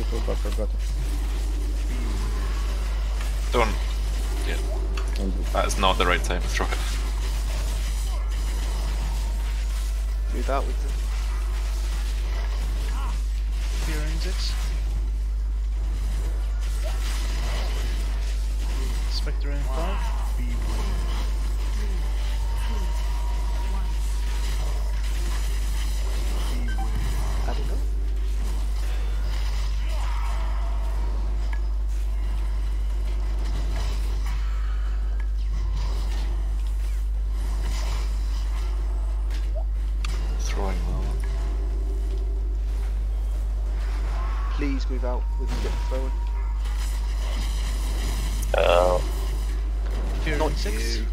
Little buffer got it. Don't. Yeah. That is not the right time to throw it. Move out with them. Fearing 6. Spectre in 5. Adding up. Throwing low. Please move out when you get throwing. Fearing Not 6. you.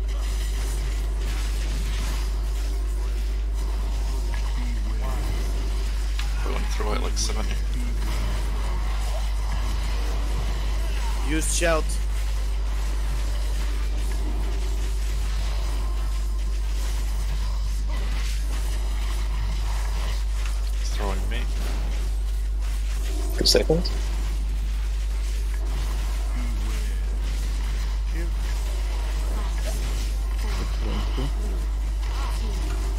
Go and throw it like 70. Use shout. It's throwing me. 2 seconds.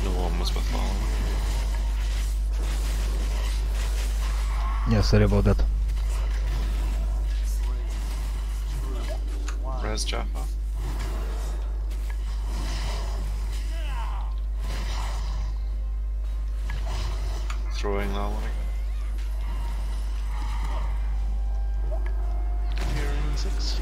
No one was with following. Yeah, sorry about that. Res Jaffa. Throwing that one again. Fearing 6.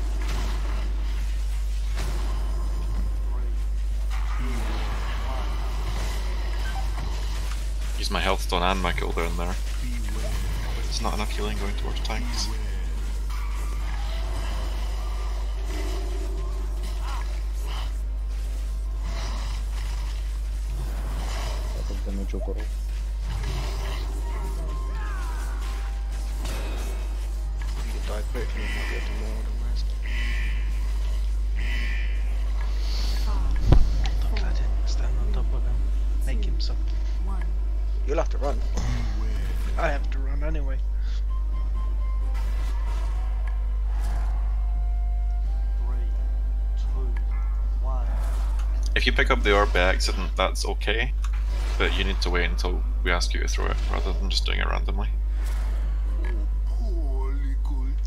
Use my health stone and my cooldown in there. It's not enough healing going towards tanks. Lot of damage overall. You can die quickly and might be able to more than the rest. Don't let him stand on top of him. Make him so. You'll have to run. I have to run anyway. If you pick up the orb by accident, that's okay, but you need to wait until we ask you to throw it, rather than just doing it randomly.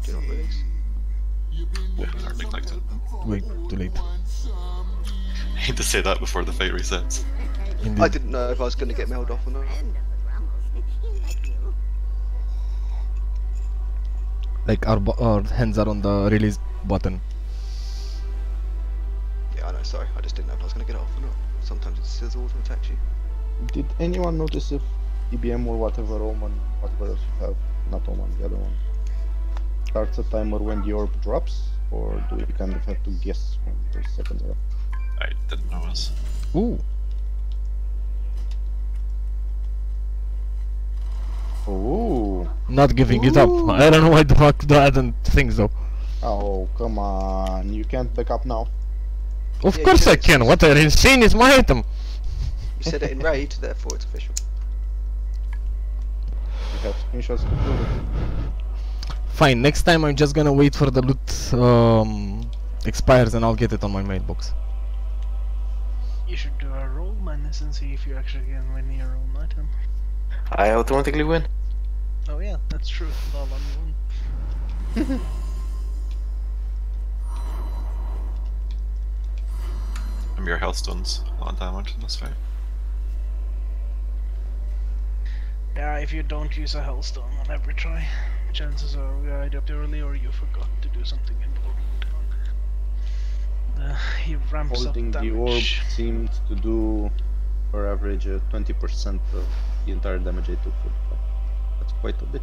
Do not release. Yeah, hard neglected. Wait, too late. I hate to say that before the fight resets. Indeed. I didn't know if I was going to get mailed off or not. Like our hands are on the release button. Yeah, I know, sorry. I just didn't know if I was going to get it off or not. Sometimes it says auto attacks you. Did anyone notice if EBM or whatever Omen, whatever else you have, not Omen, the other one, starts a timer when the orb drops, or do we kind of have to guess when the seconds are up? I didn't notice. Ooh. Ooh. Not giving it up. I don't know why the fuck I didn't think so. Oh, come on. You can't back up now. Of Yeah, course you I can. What are insane is my item. You said it in raid, therefore it's official. You have screenshots to prove it. Fine, next time I'm just gonna wait for the loot expires and I'll get it on my mailbox. You should do a roll, Madness, and see if you actually can win your own item. I automatically win. Oh yeah, that's true. All on one. Your health stones a lot of damage in this fight. Yeah, if you don't use a hellstone on every try, chances are we either early or you forgot to do something important. He ramps Holding up the orb damage. seemed to do, for average, 20% of the entire damage I took. That's quite a bit.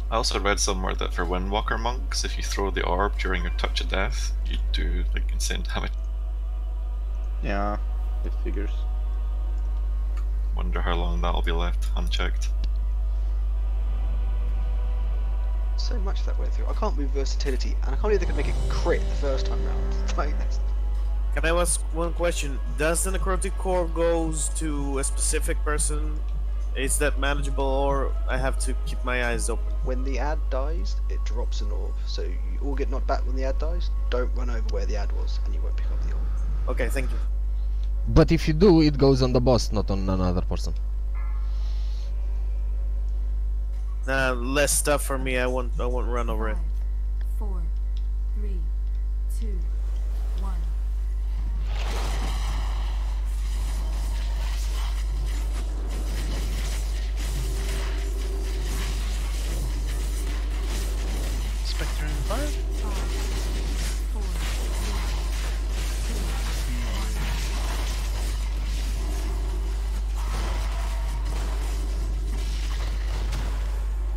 I also read somewhere that for Windwalker monks, if you throw the orb during your touch of death, you do like insane damage. Yeah, it figures. Wonder how long that'll be left unchecked. So much that way through. I can't move versatility, and I can't believe they could make it crit the first time round. Like, that's... Can I ask one question? Does the necrotic core goes to a specific person Is that manageable, or I have to keep my eyes open? When the ad dies, it drops an orb. So you all get knocked back when the ad dies. Don't run over where the ad was, and you won't pick up the orb. Okay, thank you. But if you do, it goes on the boss, not on another person. Less stuff for me. I won't run over it. 4, 3, 2, 1. Spectre in 5. 4, 3, 2,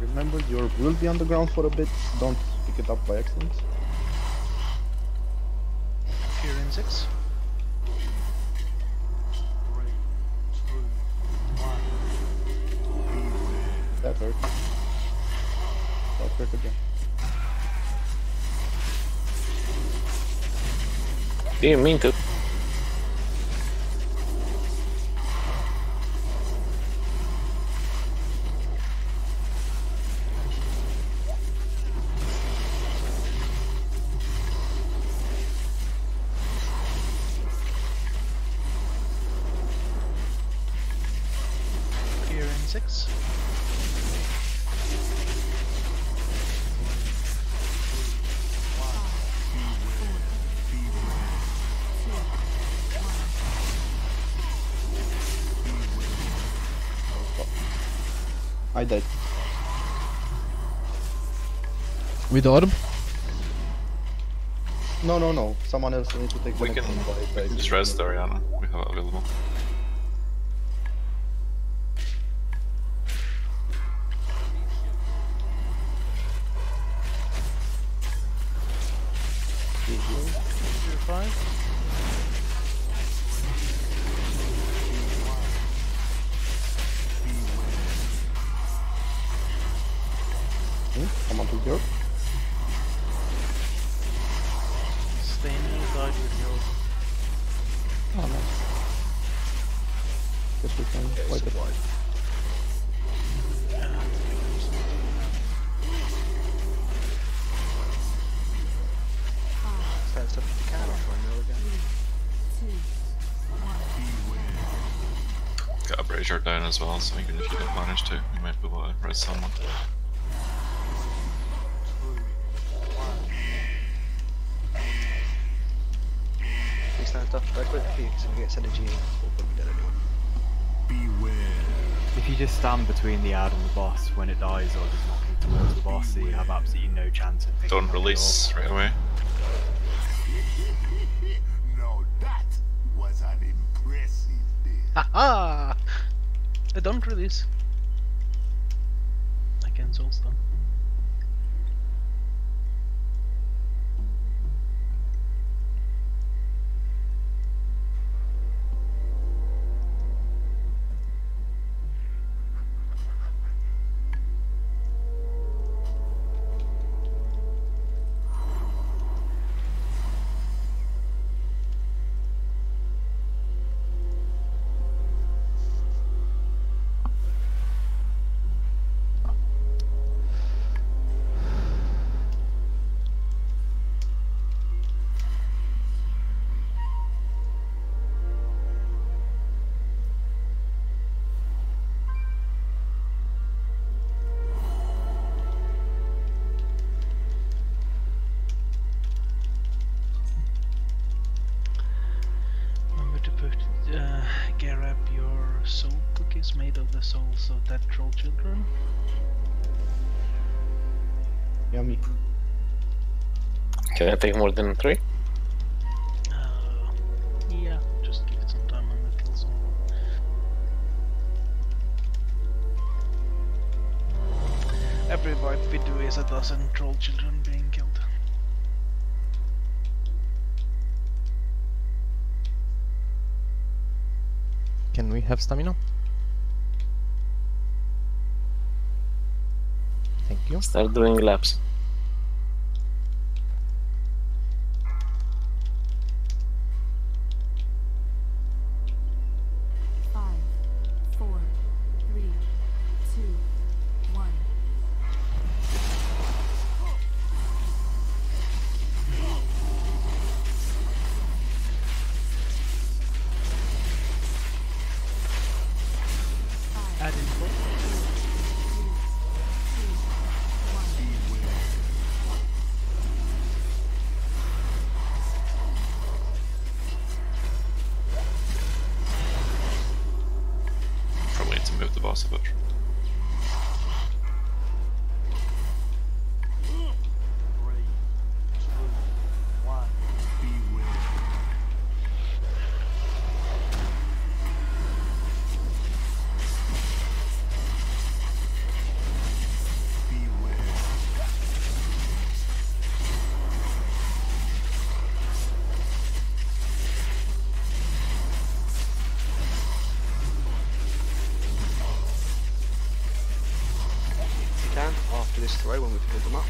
1. Remember, your will be on the ground for a bit. Don't pick it up by accident. Fear in 6. 3, 2, 1. That hurt. That hurt again. Didn't mean to. Fear in 6. 2, 1. I died. With orb? No. Someone else needs to take the We next can one. just res the Ariana. We have it available. Fear 5. Someone took the orb. Staining died with your. Oh, nice. Guess we can wipe it. Stand stuff if you can, I'll try and mill again. 2, 1. Got a brazier down as well, so even if you don't manage to, you might be able to res someone. Please stand stuff. Don't quit the feet, so we get synergy in. We'll probably be dead anyway. If you just stand between the ad and the boss when it dies, or just knocking towards the boss, so you have absolutely no chance of picking Don't up the release right away. Now that was an impressive bit. Haha! I don't release. I can soul stun. Grab your soul cookies made of the souls of dead troll children. Yummy. Can I take more than 3? Yeah, just give it some time and we'll kill someone. Every wipe we do is a dozen troll children being killed. Can we have stamina? Thank you. Start doing laps. Five, 4, 3, boss a bit. After this throw, when we've healed them up.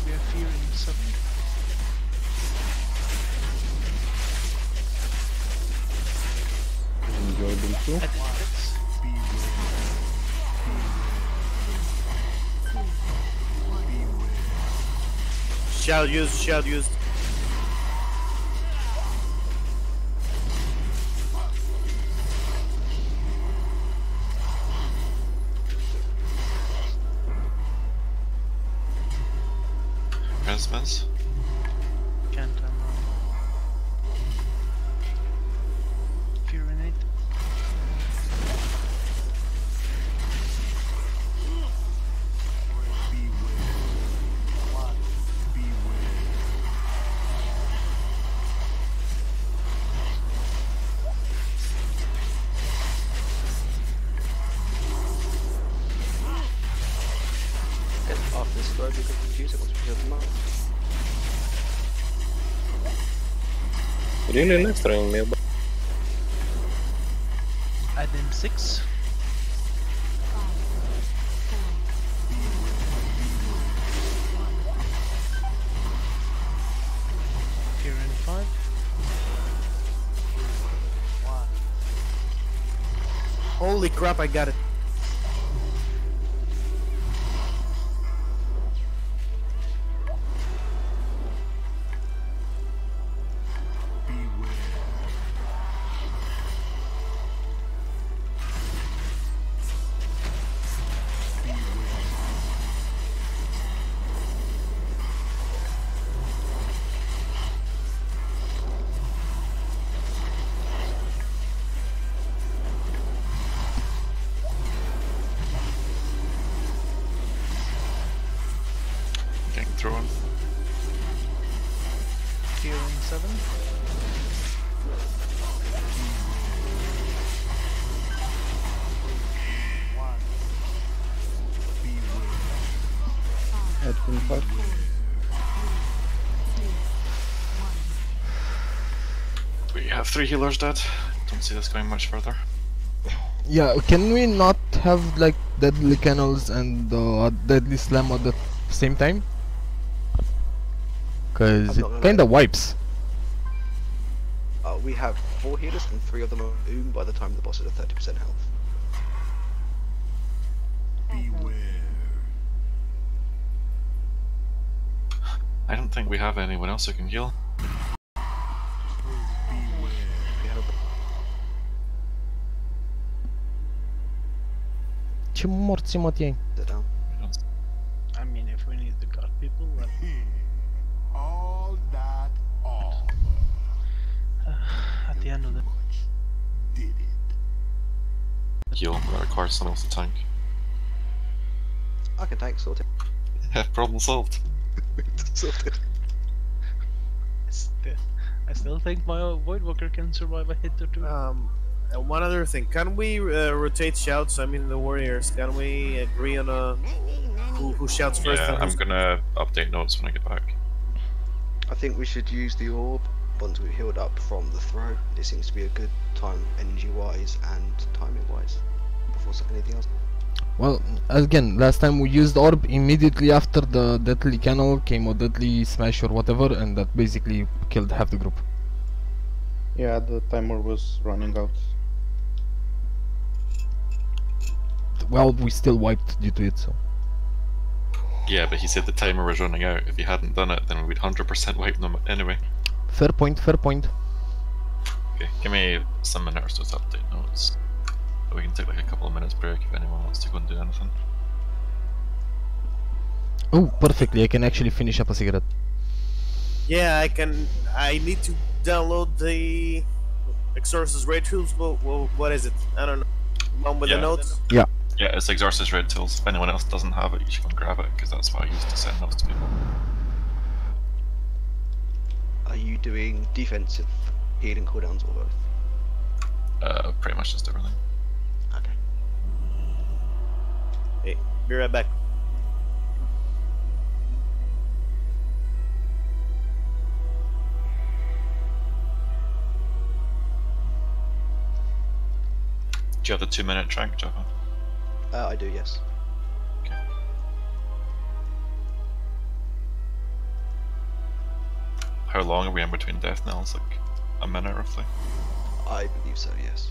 We are fearing something. Enjoyable too. Shield used, shield used. Resmas? Can't Furinate. After this throw, we could use it once we healed them up. Really nice throwing me. Add in 6. Fear in 5. Holy crap, I got it. Getting thrown. Fear in 7. Admin 5. We have 3 healers dead. Don't see this going much further. Yeah, can we not have like deadly canals and deadly slam at the same time? Cause it kinda wipes. We have 4 healers and 3 of them are oom by the time the boss is at 30% health. I don't think we have anyone else who can heal. Ce morți mă tieni? I mean, if we need the god people, then... All that all. At the end of the... Heal, that requires someone else to tank. I can tank, sorted. Yeah, problem solved. Sorted. I still think my Voidwalker can survive a hit or two. And one other thing, can we rotate shouts? I mean, the warriors. Can we agree on a who shouts first? Yeah, and I'm who's- gonna update notes when I get back. I think we should use the orb once we've healed up from the throw. It seems to be a good time energy-wise and timing-wise before anything else. Well, again, last time we used orb, immediately after the deadly canal came a deadly smash or whatever, and that basically killed half the group. Yeah, the timer was running out. Well, we still wiped due to it, so... Yeah, but he said the timer was running out. If he hadn't done it, then we'd 100% wipe them anyway. Fair point, fair point. Okay, give me some minute or so to update notes. But we can take like a couple of minutes break if anyone wants to go and do anything. Oh, perfectly, I can actually finish up a cigarette. Yeah, I can. I need to download the Exorcist Ray Troops. What is it? I don't know. One with the notes? Yeah. Yeah, it's Exorcist Red Tools. If anyone else doesn't have it, you should go and grab it, because that's what I used to send notes to people. Are you doing defensive, healing cooldowns, or both? Pretty much just everything. Okay. Hey, be right back. Do you have the 2-minute track, Java? I do, yes. Okay. How long are we in between death knells? Like a minute, roughly? I believe so, yes.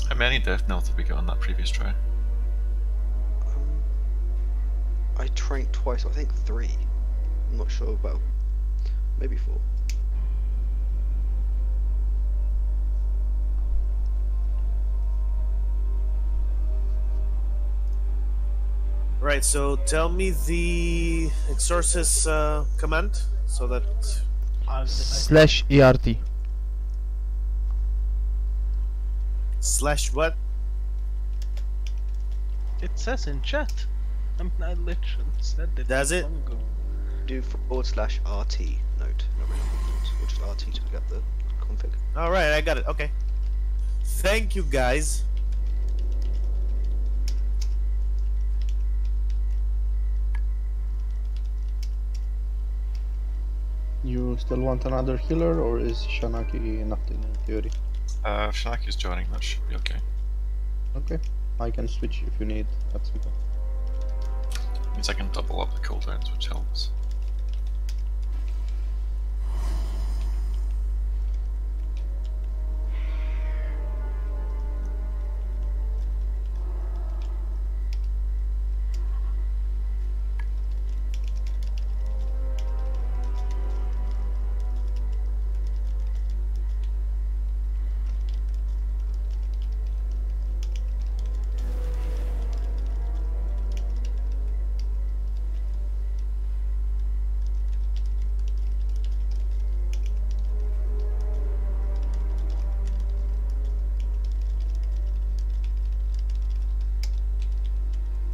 How many death knells did we get on that previous try? I trained twice, I think 3. I'm not sure about. Maybe 4. Right, so tell me the Exorcist command so that. /ERT. Slash what? It says in chat. I literally said it. Does it? long ago. Do /RT note, not really note, or just RT to get the config. Alright, I got it. Okay. Thank you, guys. You still want another healer, or is Shanaki enough in theory? Shanaki's joining, that should be okay. Okay, I can switch if you need. That's okay. Means I can double up the cooldowns, which helps.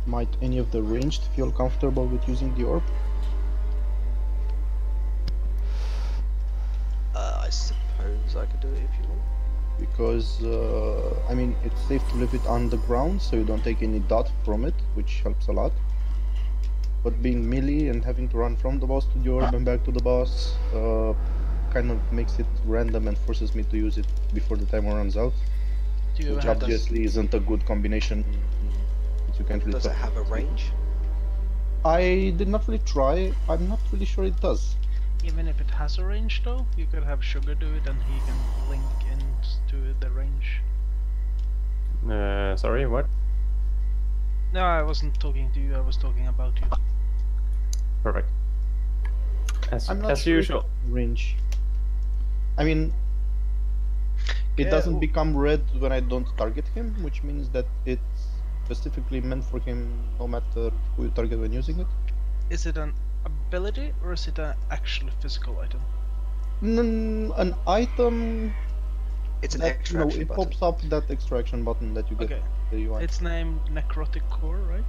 Might any of the ranged feel comfortable with using the orb? I suppose I could do it if you want. Because, I mean, it's safe to leave it on the ground so you don't take any dot from it, which helps a lot. But being melee and having to run from the boss to the orb and back to the boss kind of makes it random and forces me to use it before the timer runs out. Which obviously isn't a good combination. You can't really Does it have a range? I did not really try. I'm not really sure it does. Even if it has a range though, you could have Sugar do it and he can link into the range. Sorry, what? No, I wasn't talking to you, I was talking about you. Perfect. I'm not as sure usual. Range. I mean, it doesn't become red when I don't target him, which means that it's specifically meant for him no matter who you target when using it. Is it an ability or is it an actual physical item? An item. It's an that, extraction it button. pops up that extraction button that you get. Okay. The UI. It's named Necrotic Core, right?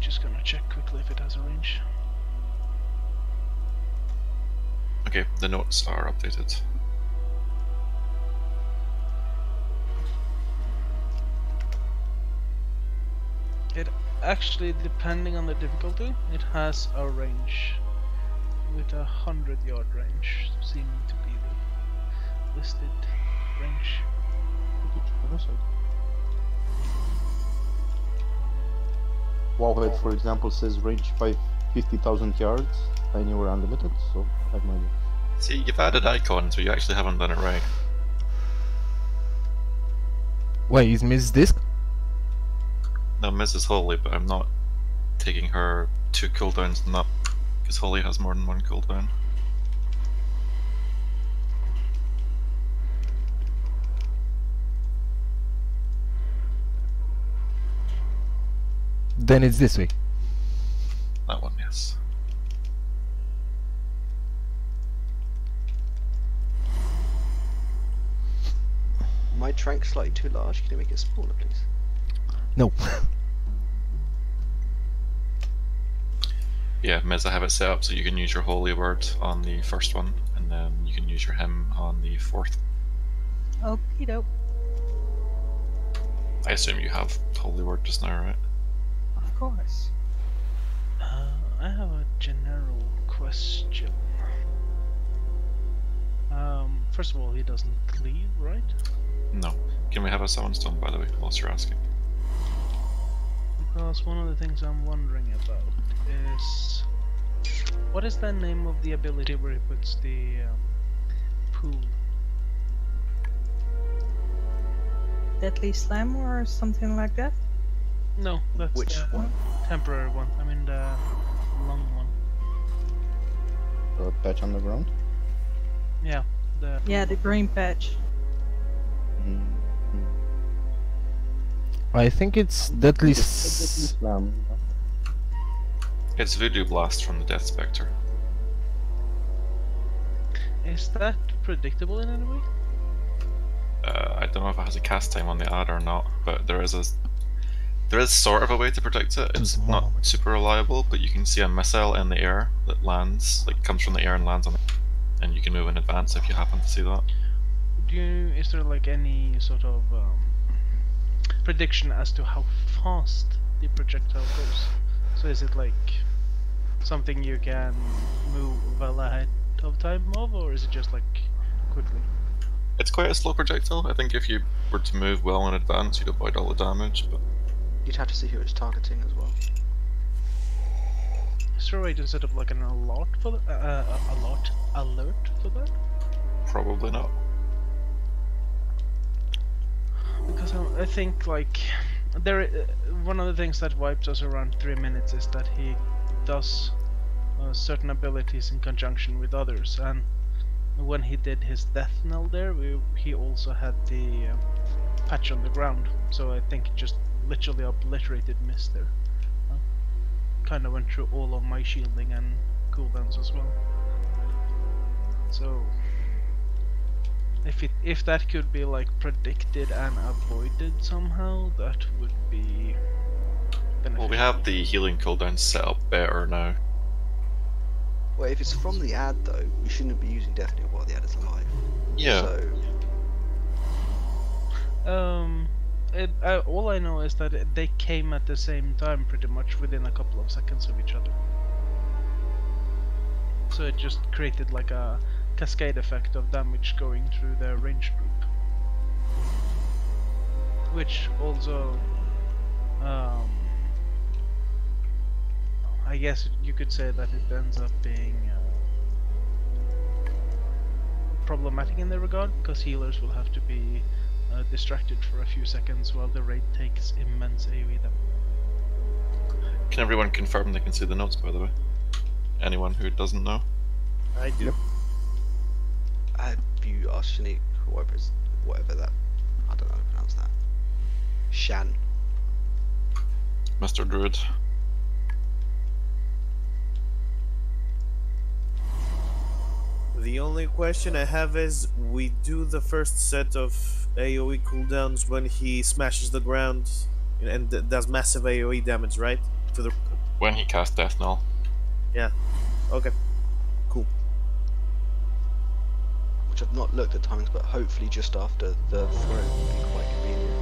Just gonna check quickly if it has a range. Okay, the notes are updated. It actually, depending on the difficulty, it has a range with 100-yard range, seeming to be the listed range. Wowhead, for example, says range 50,000 yards, anywhere unlimited, so I have no idea. See, you've added icons, so you actually haven't done it right. Wait, is Miss Disc? No, Mrs. Holy, but I'm not taking her 2 cooldowns than that, because Holy has more than 1 cooldown. Then it's this way. That one, yes. My trank's slightly too large. Can you make it smaller, please? No. Yeah, Miz, I have it set up so you can use your holy word on the first one, and then you can use your hymn on the 4th. Okie doke. I assume you have holy word just now, right? Of course. I have a general question. First of all, he doesn't leave, right? No. Can we have a summon stone, by the way, whilst you're asking? Because one of the things I'm wondering about is... what is the name of the ability where he puts the pool? Deadly Slam or something like that? No, that's Which the one? temporary one. I mean the long one. The patch on the ground? Yeah, the green patch. I think it's Deadly Slam. It's Voodoo Blast from the Death Spectre. Is that predictable in any way? I don't know if it has a cast time on the ad or not, but there is sort of a way to predict it. It's not super reliable, but you can see a missile in the air that lands, like comes from the air and lands on it, and you can move in advance if you happen to see that. Is there like any sort of prediction as to how fast the projectile goes? So is it like something you can move well ahead of time of, or is it just like quickly? It's quite a slow projectile. I think if you were to move well in advance, you'd avoid all the damage, but... You'd have to see who it's targeting as well. Is there a way to set up like an alert for that? Alert for that? Probably not. Because I think like one of the things that wipes us around 3 minutes is that he does certain abilities in conjunction with others, and when he did his death knell there, he also had the patch on the ground, so I think it just literally obliterated Mist there. Kind of went through all of my shielding and cooldowns as well. So if that could be like predicted and avoided somehow, that would be beneficial. Well, we have the healing cooldown set up better now. Well, if it's from the ad though, we shouldn't be using Death Knell while the ad is alive. Yeah. So... all I know is that they came at the same time, pretty much within a couple of seconds of each other. So it just created like a cascade effect of damage going through the range group, which also, I guess you could say that it ends up being problematic in that regard, because healers will have to be distracted for a few seconds while the raid takes immense AoE damage. Can everyone confirm they can see the notes, by the way? Anyone who doesn't know? I do. Have you asked Shanique, whatever that, I don't know how to pronounce that. Shan. Mr. Druid. The only question I have is, we do the first set of AoE cooldowns when he smashes the ground and does massive AoE damage, right? To the When he casts Death Knell. Yeah. Okay. Cool. Which I've not looked at timings, but hopefully just after the throw would be quite convenient.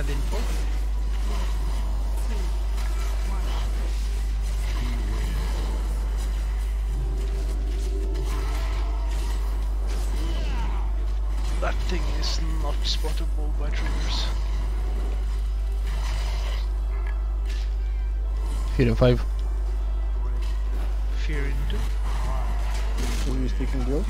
Stand in for. That thing is not spottable by triggers. Fear in 5. Fear in 2. Who is taking the ult?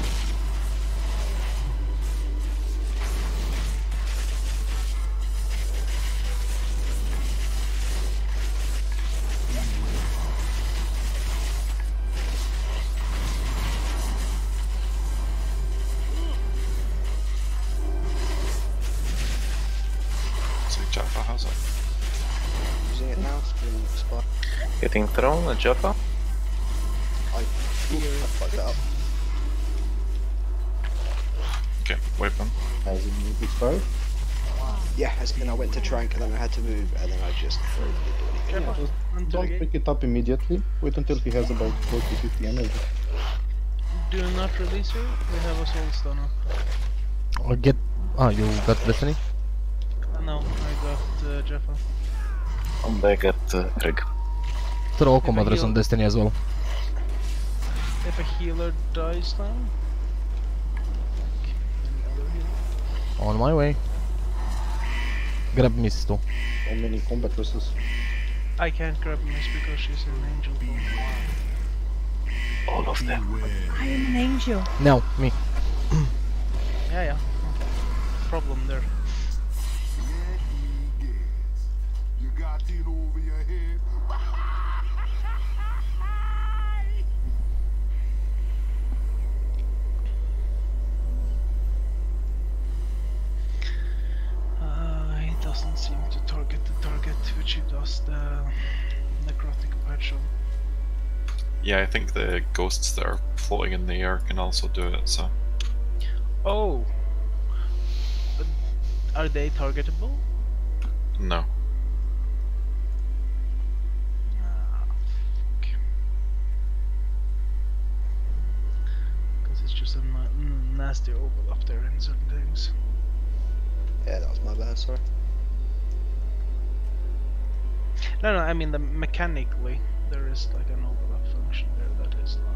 So Jaffa has it. Using it now, screen expire. Getting thrown at Jaffa. I fucked that up. Okay, weapon. Has it expired? Yeah, and I went to trank and then I had to move and then I just didn't do anything. Yeah, just don't pick it up immediately. Wait until he has about 40-50 energy. Do not release her. We have a soul stone up. Or get. Ah, you got Destiny? No, I got Jaffa. And I got Craig. Throw combat on Destiny as well. If a healer dies now. On my way. Grab Miss too. So many combat versus. I can't grab Miss because she's an angel form. All of them. I am an angel. Now, me. Yeah. Problem there. You got it over your head. It doesn't seem to target the target, which it does the necrotic patch on. Yeah, I think the ghosts that are floating in the air can also do it, so. Oh! But are they targetable? No. Because it's just a nasty overlap there in certain things. Yeah, that was my bad, sorry. No, I mean mechanically there is like an overlap function there that is not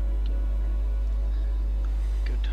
good.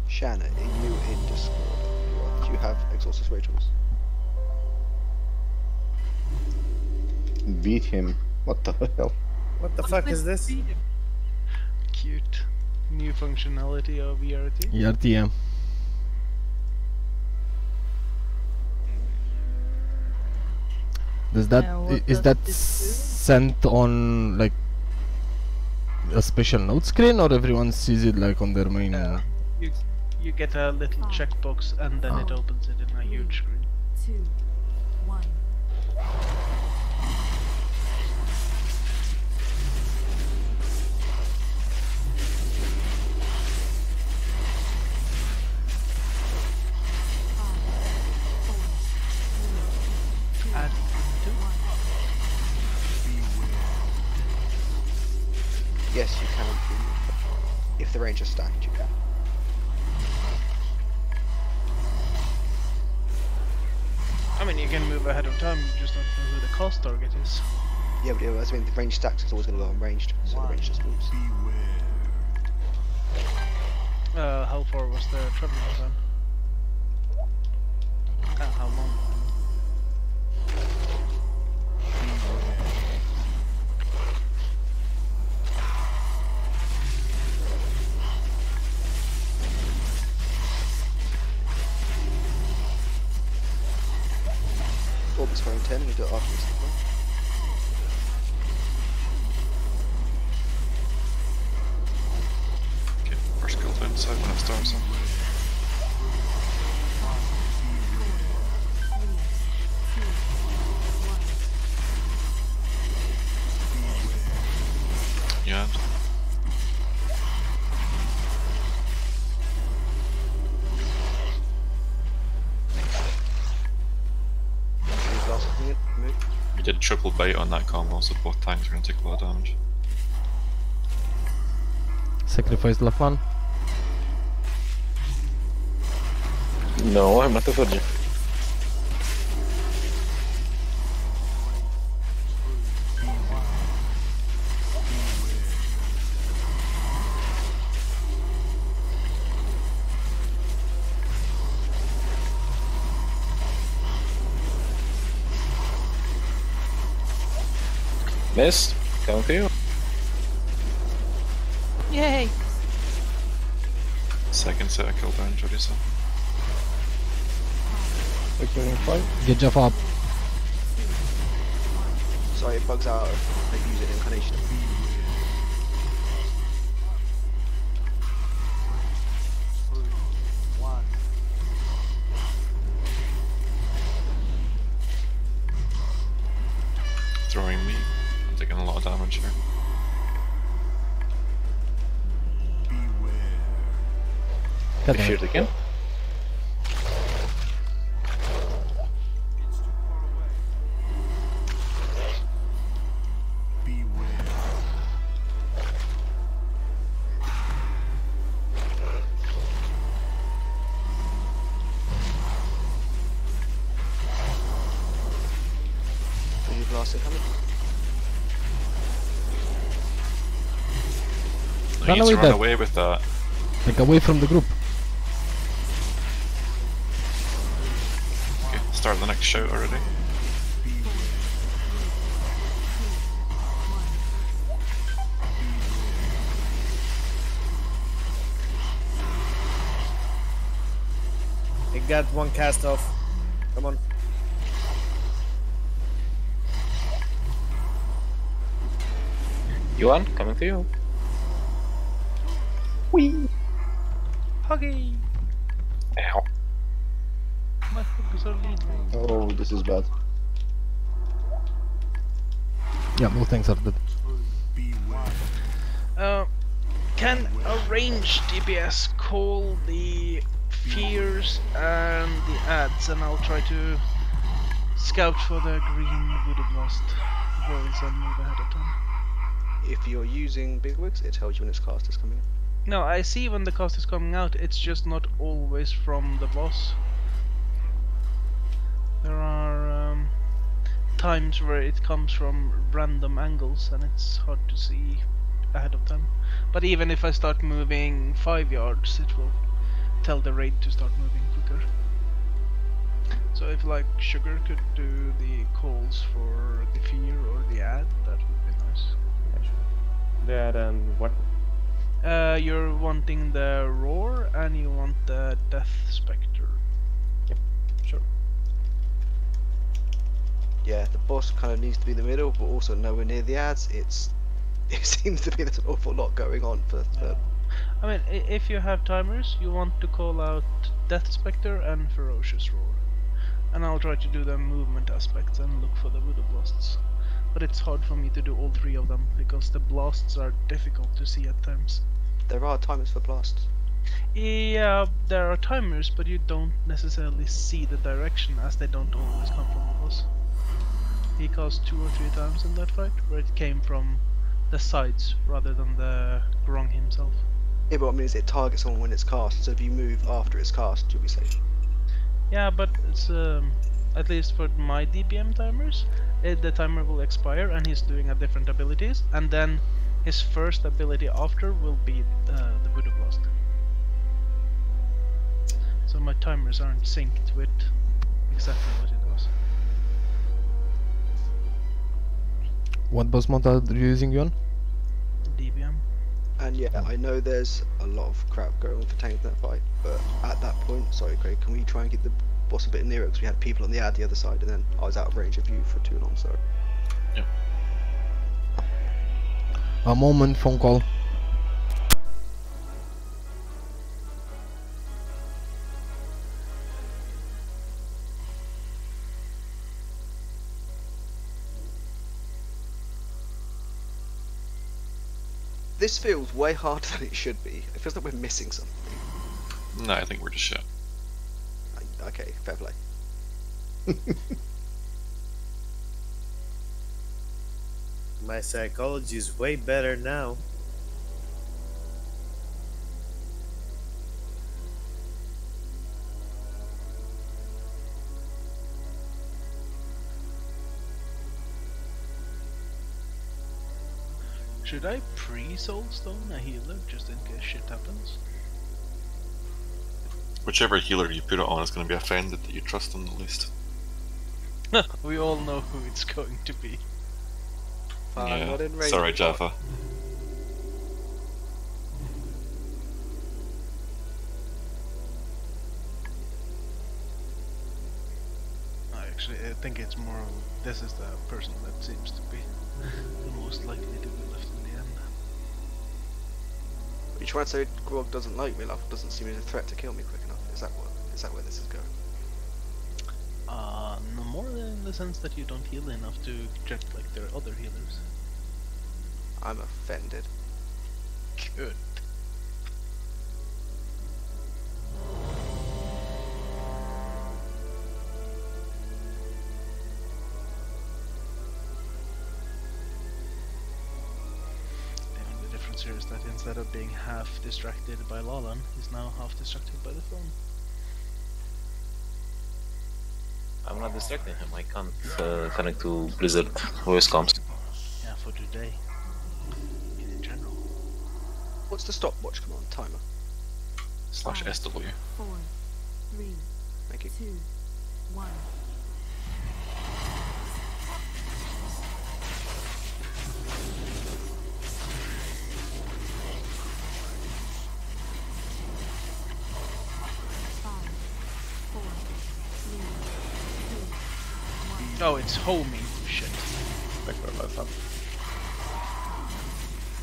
Shanna, are you in Discord? Do you have Exorcist Rituals? Beat him. What the hell? What the fuck is this? Cute. New functionality of ERT. ERTM. Does that is that sent on like a special note screen, or everyone sees it like on their main? You get a little checkbox and then it opens it in a huge screen. 2, 1. Add 2. Yes, you can. If the range is stacked, you can. I mean, you can move ahead of time, you just don't know who the cost target is. Yeah, but I mean, the range stacks is always going to go unranged, so the range just moves. How far was the travel time? How long? Orbit's going 10, we do it after this. Okay, first kill. outside when it starts. Yeah. We did triple bait on that combo, so both tanks are going to take a lot of damage. Sacrifice left one. No, I'm not a virgin. Missed. Coming for you. Yay! Second set of cooldown, Jodisa. Get Jeff up. Sorry, it bugs out. I use it in incarnation. Throwing me. I'm taking a lot of damage here. Cut Be feared again. You need to run away with that. Like away from the group. Okay, start the next shout already. It got one cast off. Come on. Yuan, coming to you. Wee! Huggy! Ow. My focus are leading. Oh, this is bad. Yeah, both things are dead. Can a ranged DPS call the fears and the ads, and I'll try to scout for the green voodoo blast worlds and move ahead of time. If you're using bigwigs, it tells you when its cast is coming in. No, I see when the cast is coming out, it's just not always from the boss. There are times where it comes from random angles and it's hard to see ahead of time. But even if I start moving 5 yards, it will tell the raid to start moving quicker. So if like Sugar could do the calls for the fear or the ad, that would be nice. Yeah, sure. The ad and what? You're wanting the roar and you want the death spectre. Yep, sure. Yeah, the boss kind of needs to be in the middle, but also nowhere near the ads. It seems to be there's an awful lot going on for. I mean, if you have timers, you want to call out Death Spectre and Ferocious Roar. And I'll try to do the movement aspects and look for the Voodoo Blasts. But it's hard for me to do all three of them, because the blasts are difficult to see at times. There are timers for blasts. Yeah, there are timers, but you don't necessarily see the direction, as they don't always come from the boss. He cast 2 or 3 times in that fight, where it came from the sides rather than the Grong himself. Yeah, but what I mean is it targets someone when it's cast, so if you move after it's cast, you'll be safe. Yeah, but it's at least for my DBM timers, the timer will expire and he's doing a different abilities, and then his first ability after will be the Voodoo Blast. So my timers aren't synced with exactly what it does. What boss mod are you using, Yuan? DBM. And yeah, I know there's a lot of crap going on for tanks in that fight, but at that point, sorry Craig, can we try and get the boss a bit nearer, because we had people on the ad the other side and then I was out of range of you for too long, sorry. Yep. A moment, phone call. This feels way harder than it should be. It feels like we're missing something. No, I think we're just shit. Okay, fair play. My psychology is way better now. Should I pre-soulstone a healer just in case shit happens? Whichever healer you put it on is going to be offended that you trust them the least. We all know who it's going to be. Yeah. Sorry, Jaffa. Actually, I think it's more. This is the person that seems to be the most likely to be left in the end. You trying to say Grog doesn't like me, love? Doesn't see me as a threat to kill me quick enough? Is that where this is going? No more in the sense that you don't heal enough to check like there are other healers. I'm offended. Good. The only difference here is that instead of being half distracted by Lalan, he's now half distracted by the phone. I'm not distracting him. I can't connect to Blizzard voice comms. Yeah, for today. In general. What's the stopwatch command? Timer. /SW. 4, 3, Thank you. 2, 1. Oh, it's homing. Shit.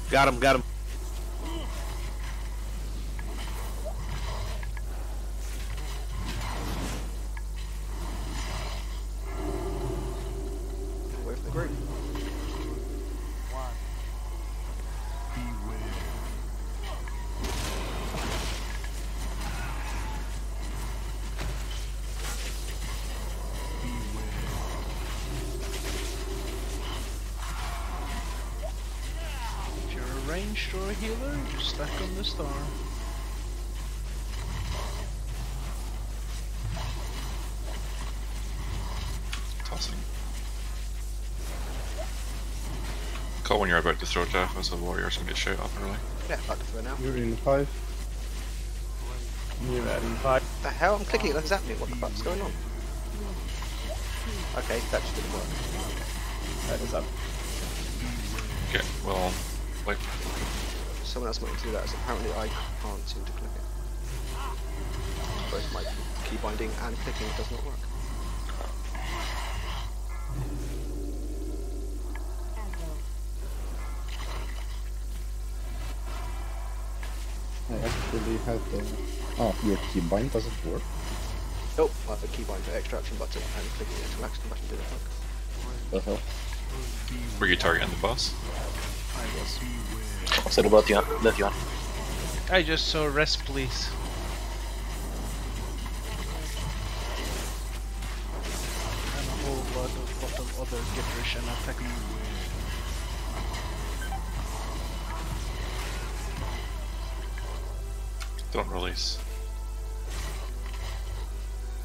Got him, got him. Away from the group. If you're a ranged or a healer, you stack on the star. Tossing. Call when you're about to throw Jaffa so the warriors can get shot up early. Yeah, back to throw now. You're in 5. You're at 5. The hell? I'm clicking it like it's happening. What the fuck's going on? Okay, that just didn't work. That is up. Okay, well, like, Someone else might need to do that, as apparently I can't seem to click it. Both my key binding and clicking does not work. I actually have the... Oh, your keybind doesn't work? Nope, I have a keybind to extraction button and clicking the interaction button didn't work. The hell? were you targeting the boss? I was. What's it about you? That you are? I just saw rest, please. And a whole lot of other gibberish and attacking. Don't release.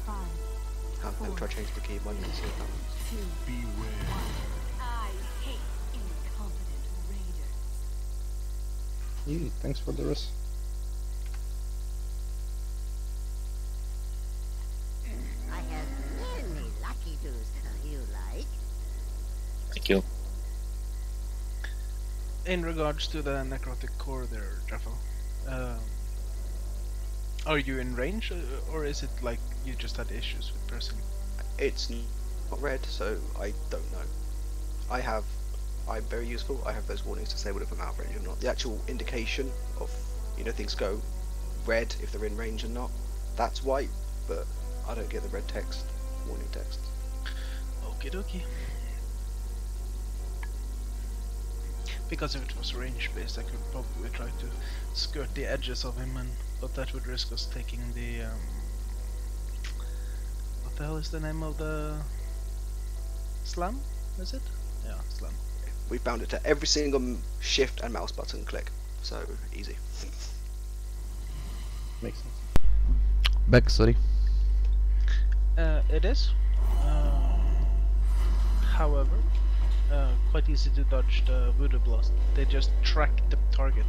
5, I'm going to try changing the key binding and see what happens. 2, 1. I hate incompetent raiders. Thanks for the rest. I have many lucky doos if you like. Thank you. In regards to the necrotic core there, Jaffa, are you in range, or is it like you just had issues with pressing? It's not red, so I don't know. I'm very useful. I have those warnings disabled if I'm out of range or not. The actual indication of, things go red if they're in range and not, that's white, but I don't get the red text, warning text. Okie dokie. But Because if it was range based, I could probably try to skirt the edges of him, but that would risk us taking the what the hell is the name of the slam? Is it? Yeah, slam. We bound it to every single shift and mouse button click, so easy. Makes sense. Back, sorry. It is. However, quite easy to dodge the voodoo blast. They just track the target.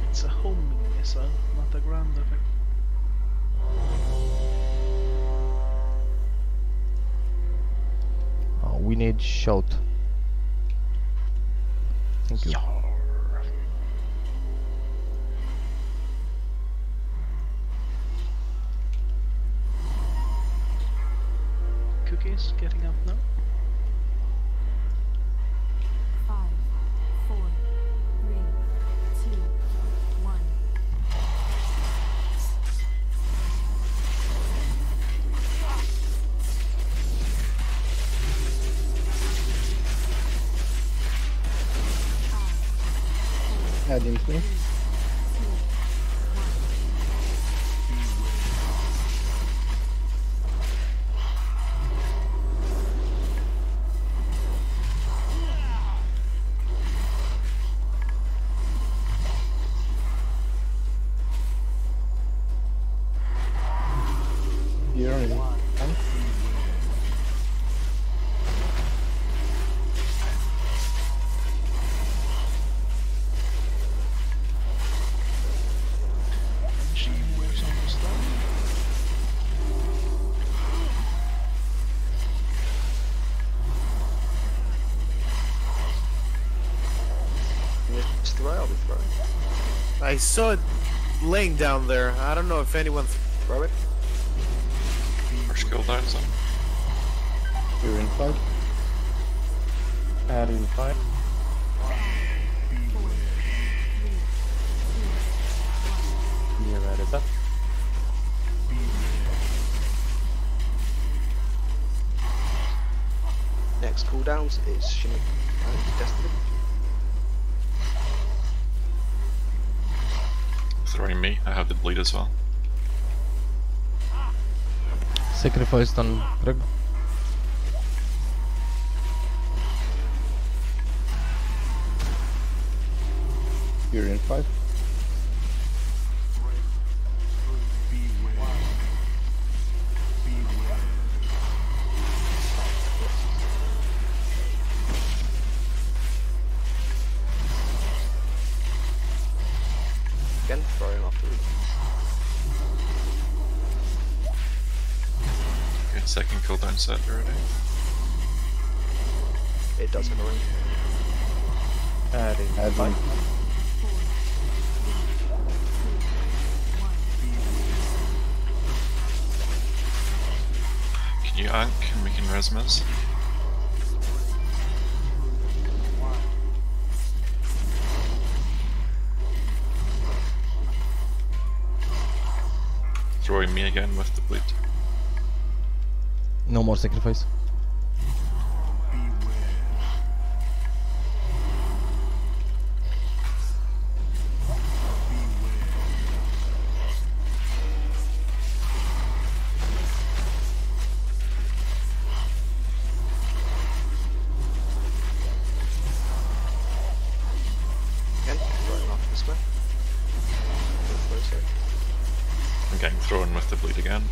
It's a homing missile, not a ground effect. We need shout. Thank you. Cookies getting up now. 5, 4, 3, 2, 1. Adding 3. Here in 10. I'll be throwing. I saw it laying down there. I don't know if anyone throw it. First cooldown, so. You're in 5. Add in 5. Yeah, that is up. Next cooldowns is Shinik and Destiny. Throwing me, I have the bleed as well. Sacrificed on Greg. You're in 5. Again, throwing afterwards. Okay, second cooldown set already. It does have a ring. Adding 5. Can you ank and we can resmiz? Throwing me again with the bleed. No more sacrifice. Again, throwing after the square. I'm getting thrown with the bleed again.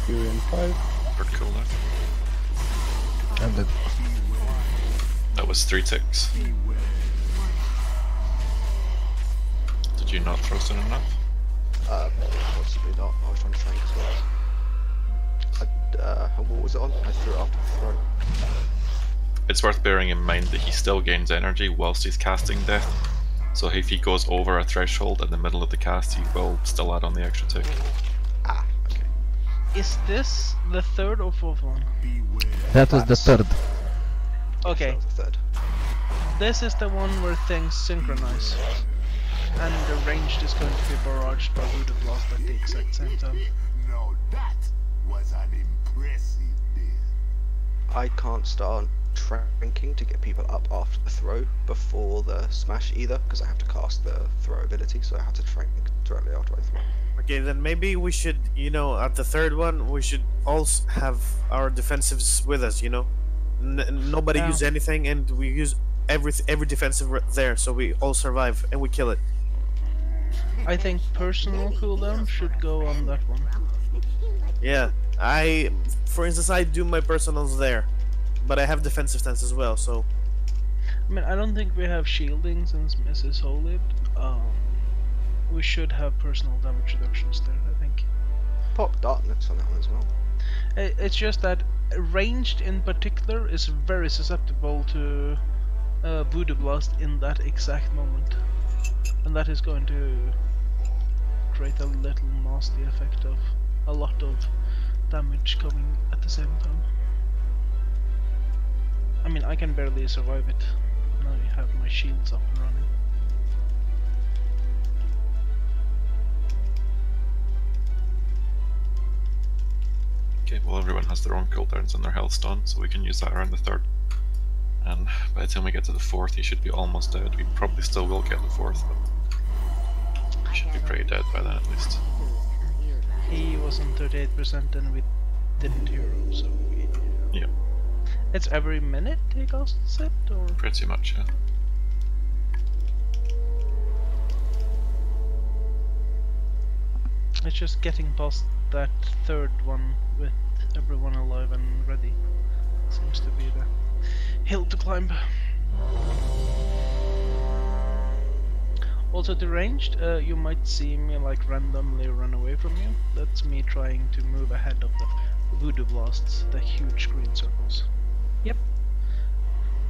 You're in 5. Third cooldown. I'm dead. That was 3 ticks. Did you not throw soon enough? Possibly not. I was trying to tank as well. What was it on? I threw it after the throw. It's worth bearing in mind that he still gains energy whilst he's casting death. So if he goes over a threshold in the middle of the cast, he will still add on the extra tick. Ah, okay. Is this the third or fourth one? That was the third. Okay. That was the third. This is the one where things synchronize. and the ranged is going to be barraged by Voodoo Blast at the exact same time. Now that was an impressive bit. I can't start tranking to get people up after the throw before the smash either, because I have to cast the throw ability, so I have to trank directly after I throw. Okay, then maybe we should, at the third one, we should also have our defensives with us, Nobody Yeah. use anything, and we use every defensive there, so we all survive, and we kill it. I think personal cooldown should go on that one. Yeah, for instance, I do my personals there, but I have defensive stance as well, so... I mean, I don't think we have shielding since Mrs. Holid. We should have personal damage reductions there, I think. Pop darkness on that one as well. It's just that ranged in particular is very susceptible to Voodoo Blast in that exact moment. And that is going to create a little nasty effect of a lot of damage coming at the same time. I mean, I can barely survive it. Now I have my shields up and running. Okay, well everyone has their own cooldowns and their health stone, so we can use that around the third. And by the time we get to the fourth, he should be almost dead. We probably still will get the fourth, but he should be pretty dead by then at least. He was on 38% and we didn't hero, so Yeah, it's every minute he casts it, or? pretty much, yeah. It's just getting past that third one with everyone alive and ready. Seems to be the hill to climb. Also the ranged, you might see me like randomly run away from you. That's me trying to move ahead of the Voodoo Blasts, the huge green circles. Yep.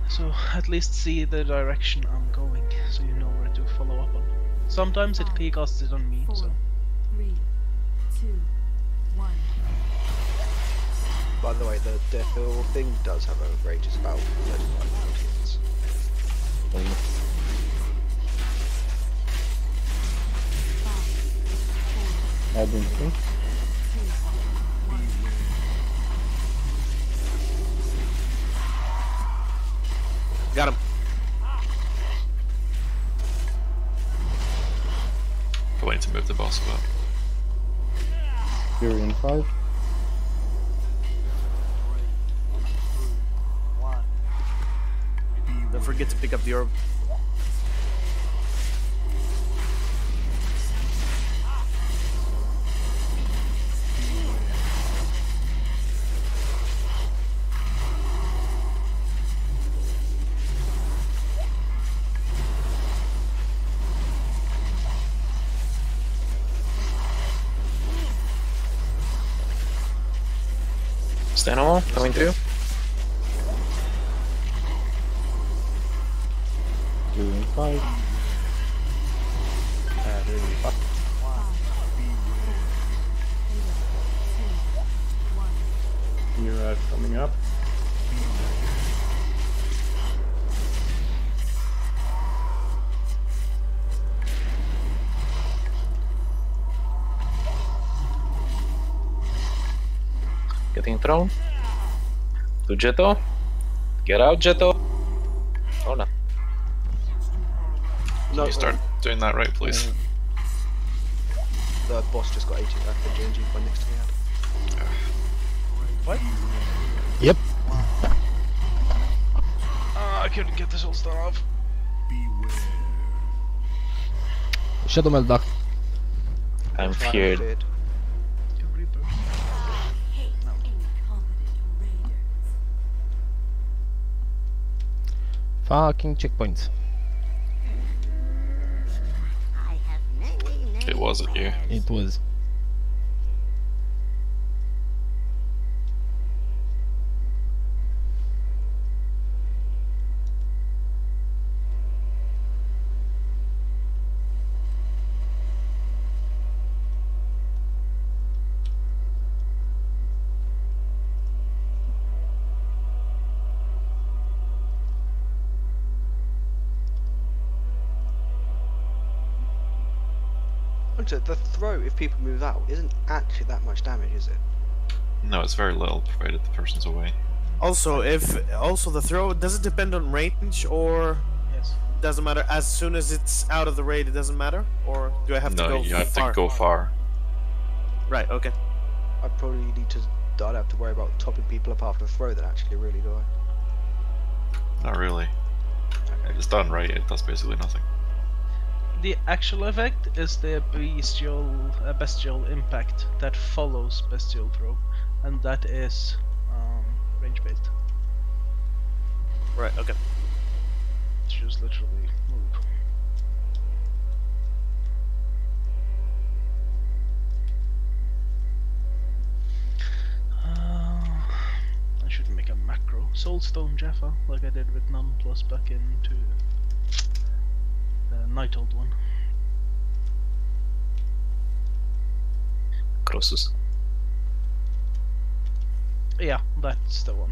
So at least see the direction I'm going, so you know where to follow up on. Sometimes it casts it on me, so... 3, 2, 1. By the way, the Death Hill thing does have a range, it's about 35 minutes. Adding thing. Got him. Probably need to move the boss a bit. Fury in 5. Don't forget to pick up the orb. Stanowall coming through. Fury in 5. You're coming up. Getting thrown. To Jetto. Get out, Jetto. Oh no. Can you start doing that right, please? The boss just got 80 left, the GNG one next to me had. What? Yep. I couldn't get this all start off. Shadow Meld Duck. I'm feared. Fucking checkpoints. It wasn't you. It was. Hunter, the throw, if people move out, isn't actually that much damage, is it? No, it's very little, provided the person's away. Also, the throw, does it depend on range, or Yes. doesn't matter? As soon as it's out of the raid, it doesn't matter, or do I have to go No, you have far? to go far. Right. Okay. I probably need to. I'd have to worry about topping people up after the throw, then actually, really, do I? Not really. If it's done right, it does basically nothing. The actual effect is the bestial impact that follows bestial throw, and that is range based. Right. Okay. It's just literally move. I should make a macro Soulstone Jaffa like I did with None Plus back into the Nightold one. Crosses. Yeah, that's the one.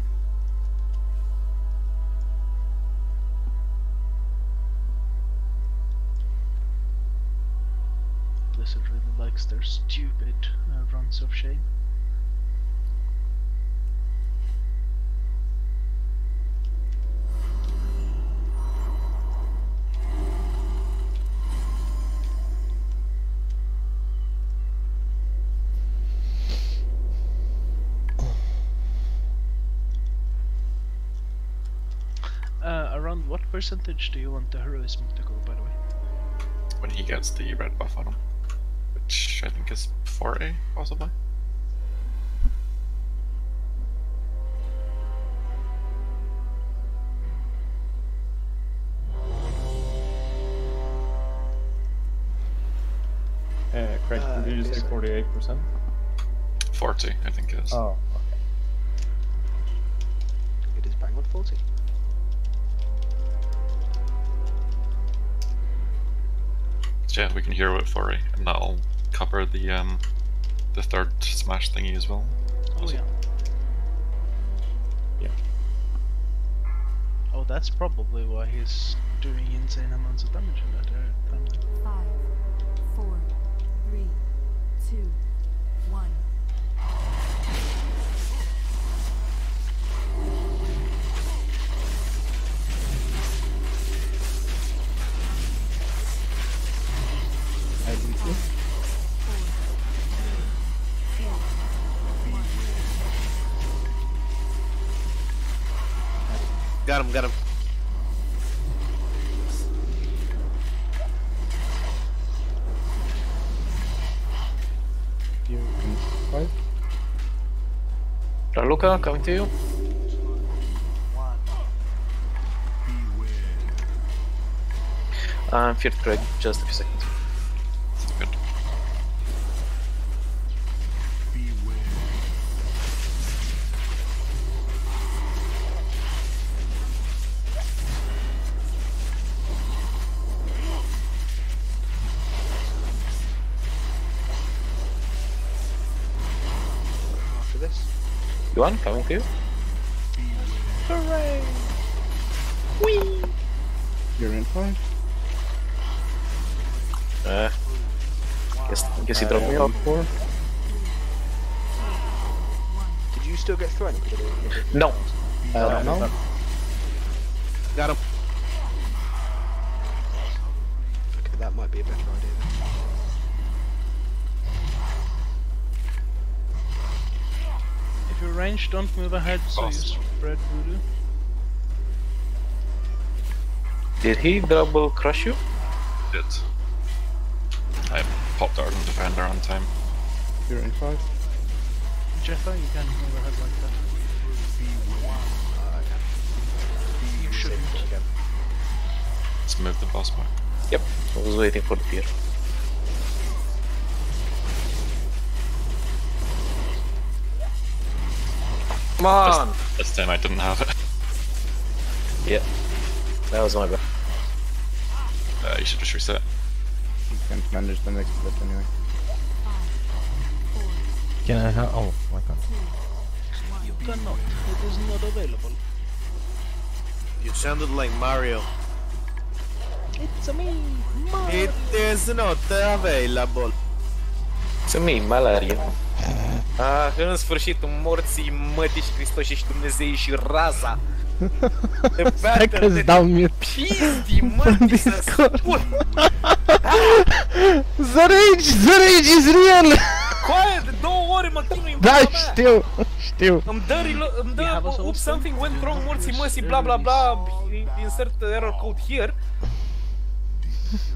Blizzard really likes their stupid runs of shame. Around what percentage do you want the heroism to go, by the way? When he gets the red buff on him, which I think is 40, possibly. Correct, did you say 48%? 40, I think it is. Oh, It is bang on 40. So yeah, we can hero at 40, and that'll cover the third smash thingy as well. Oh yeah. Yeah. Oh, that's probably why he's doing insane amounts of damage in that timeline. 5, 4, 3, 2, 1. I agree too. Got him. Got him. You can fight. Raluca, coming to you. Feared Craig, just a few seconds. Good. After this. Yuan, coming to you. Hooray! Whee! You're in 5. Guess he dropped me off. 4. Did you still get thrown? No. No. Got him. Okay, that might be a better idea then. If you're ranged, don't move ahead, so you spread voodoo. Did he double crush you? Did. I popped out on defender on time. You're in 5. Jeffa, you can't move ahead like that. You shouldn't. Let's move the boss back. Yep, I was waiting for the fear. Come on! This time I didn't have it. Yeah, that was my bad. You should just reset. You can't manage the next bit anyway. Can I have? Oh, I can't. You cannot. It is not available. You sounded like Mario. It's a me, Mario. It is not available. Sunt mii, malarie. În sfârșit, morții, mătii și Hristoși și Dumnezei și raza. Stai că-ți dau mute. Pizdi, mătii, să spun. Zărage is real! Coaie, de 2 ore mă chinui în Da, pula mea. știu. Îmi dă something went wrong, morții măsii, bla bla bla, insert error code here.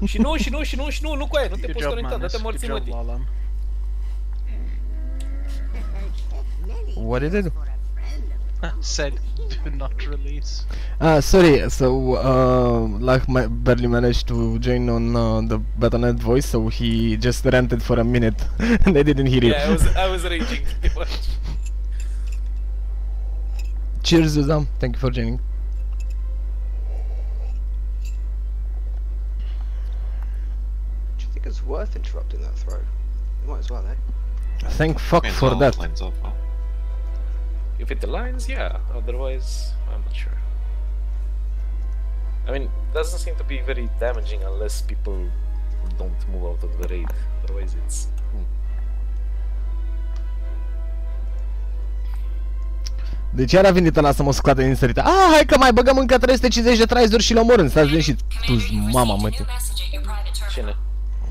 Și nu coaie, nu te poți conecta, dă-te morții mătii. What did I do? Said do not release. Sorry, so like barely managed to join on the Battle.net voice, so he just ranted for a minute and I didn't hear it. Yeah, I was raging pretty much. Cheers, Zuzam. Thank you for joining. Do you think it's worth interrupting that throw? You might as well, eh? Thank fuck for that. If it aligns, yeah. Otherwise, I'm not sure. I mean, it doesn't seem to be very damaging unless people don't move out of the raid. Otherwise, it's... Deci iar a venit ăla să mă scoate din sărită. Hai că mai băgăm încă 350 de tries-uri și l-omorâm. Stați liniștit. Tu-s mama, mă, tu.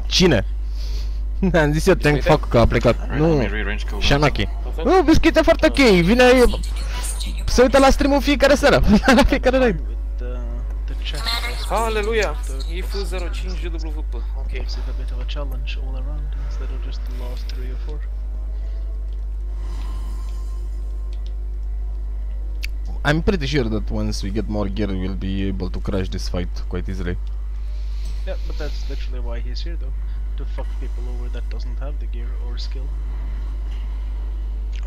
Cine? Am zis eu, thank fuck că a plecat. Nu, Shanaki. Nu, Biscuit e foarte ok. Vine, se uită la stream-ul fiecare seară. La fiecare raid. Hallelujah! IF05GWP. Ok. Gives it a bit of a challenge all around instead of just the last 3 or 4. I'm pretty sure that once we get more gear, we'll be able to crash this fight quite easily. Yeah, but that's literally why he's here, though. To fuck people over that doesn't have the gear or skill.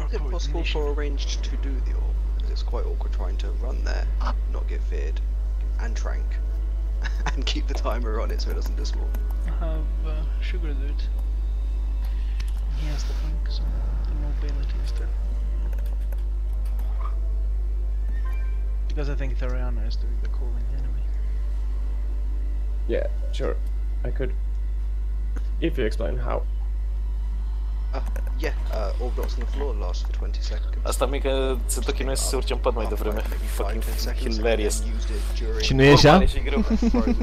Is it possible for Arranged to do the orb? Because it's quite awkward trying to run there, not get feared, and trank, and keep the timer on it so it doesn't despawn. I have Sugar Dude. He has the flank, so the mobility is there. Because I think Thariana is doing the calling anyway. Yeah, sure. I could. If you explain how. Yeah, orb dots on the floor last for 20 seconds. Asta mică se tot chinuie să se urce în pat mai devreme. Fucking hilarious. Și nu e așa? Mare și greu.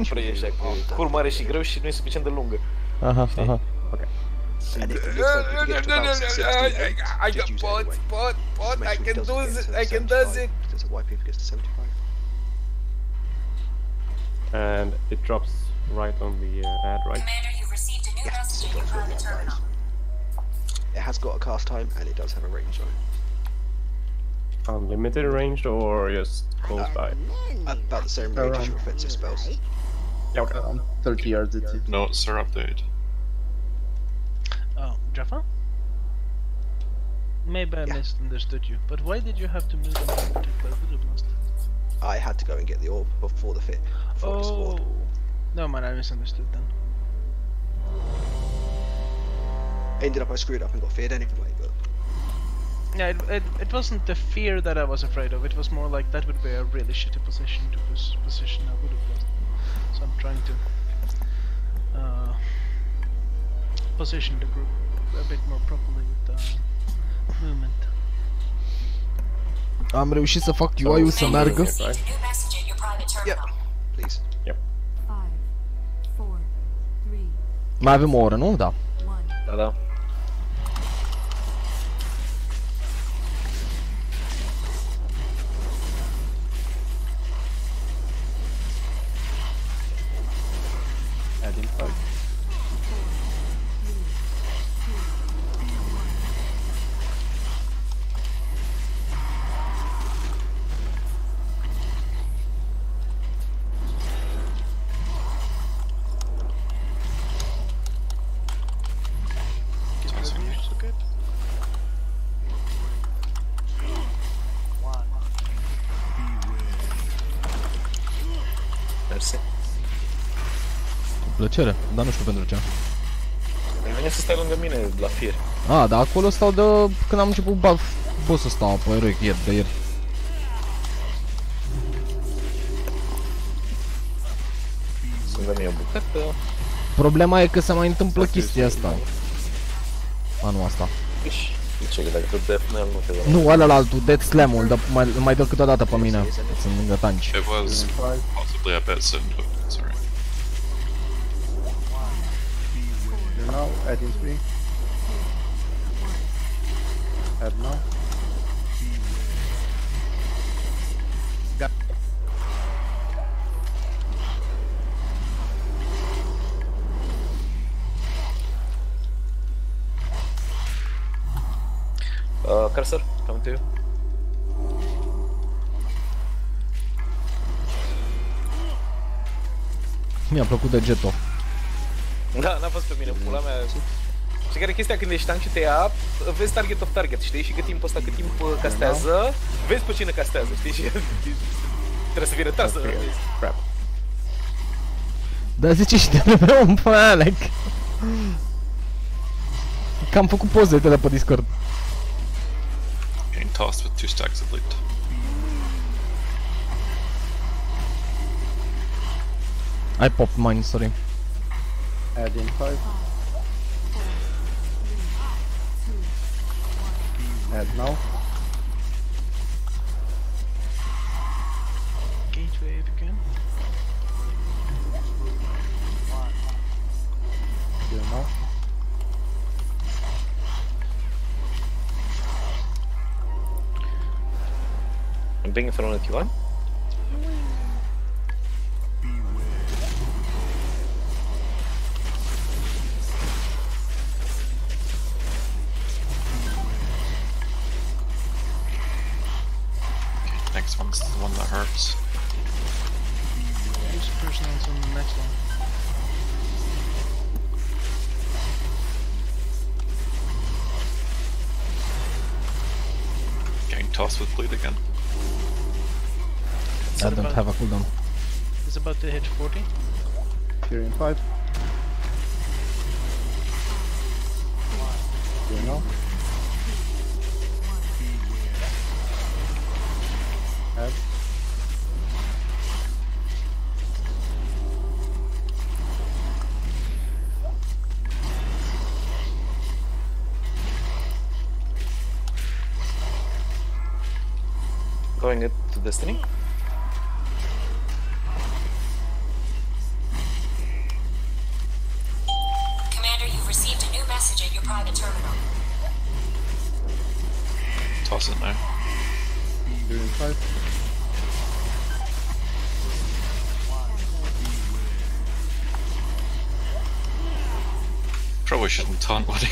Fără e așa, cur mare și greu și nu e suficient de lungă. Aha, aha. Ok. And it looks like if you get to about 68, I got pot, I can do it, I can do it. There's a wipe if it gets to 75. And it drops right on the ad, right? Commander, you've received a new message in your private terminal. It has got a cast time and it does have a range on it. Unlimited range or just close by? About the same range as your offensive spells. Yeah, okay. 30 yards, that's it. Notes are updated. Oh, Jaffa? Maybe I misunderstood you, but why did you have to move them to particular Voodoo Blast? I had to go and get the orb before the fit. Before it spawned. No man, I misunderstood then. Ended up I screwed up and got feared anyway, but... Yeah, it wasn't the fear that I was afraid of, it was more like that would be a really shitty position to position a Voodoo Blast. So I'm trying to position the group a bit more properly with the movement. Am reușit să fac UI-ul să meargă. Yep, please. Yep. 5, 4, 3, Mai avem o oră, nu? Da. 1. Da, da. Adding 5. Mersi. Cu plăcere, dar nu știu pentru ce. Îmi vine să stai lângă mine la fier. Dar acolo stau de când am început pot să stau pe eroic ieri, de ieri. Sunt de mie o bucată. Problema e că se mai întâmplă chestia asta. anul asta. Ce dacă tot Death Knell nu te dă. Nu, ălălaltul, Death Slam-ul, mai dă câteodată pe mine. Sunt lângă tanci. It was possibly a bit soon, but sorry. Now, adding 3. Add now. Got. Cursor, come to you. Mi-a plăcut de Jeto. Da, n-a fost pe mine, pula mea. Și care e chestia când ești tank și te ia, vezi target of target, știi? Și cât timp castează, vezi pe cine castează, știi? Și trebuie să fii retras să vezi. Crap. Da, zice și de meu un pe Alec. Că am făcut poze de pe Discord. Getting tossed with 2 stacks of loot. I popped mine, sorry. Add in 5. Add now. Gateway if you can. Here now. I'm being thrown at you, Next one's the one that hurts. Use personals on the next one. Getting tossed with bleed again. I don't have a cooldown. It's about to hit 40. Here in 5. Here now. Add. Going it to Destiny. Commander, you've received a new message at your private terminal. Toss it now. Here in 5. Probably shouldn't taunt, buddy.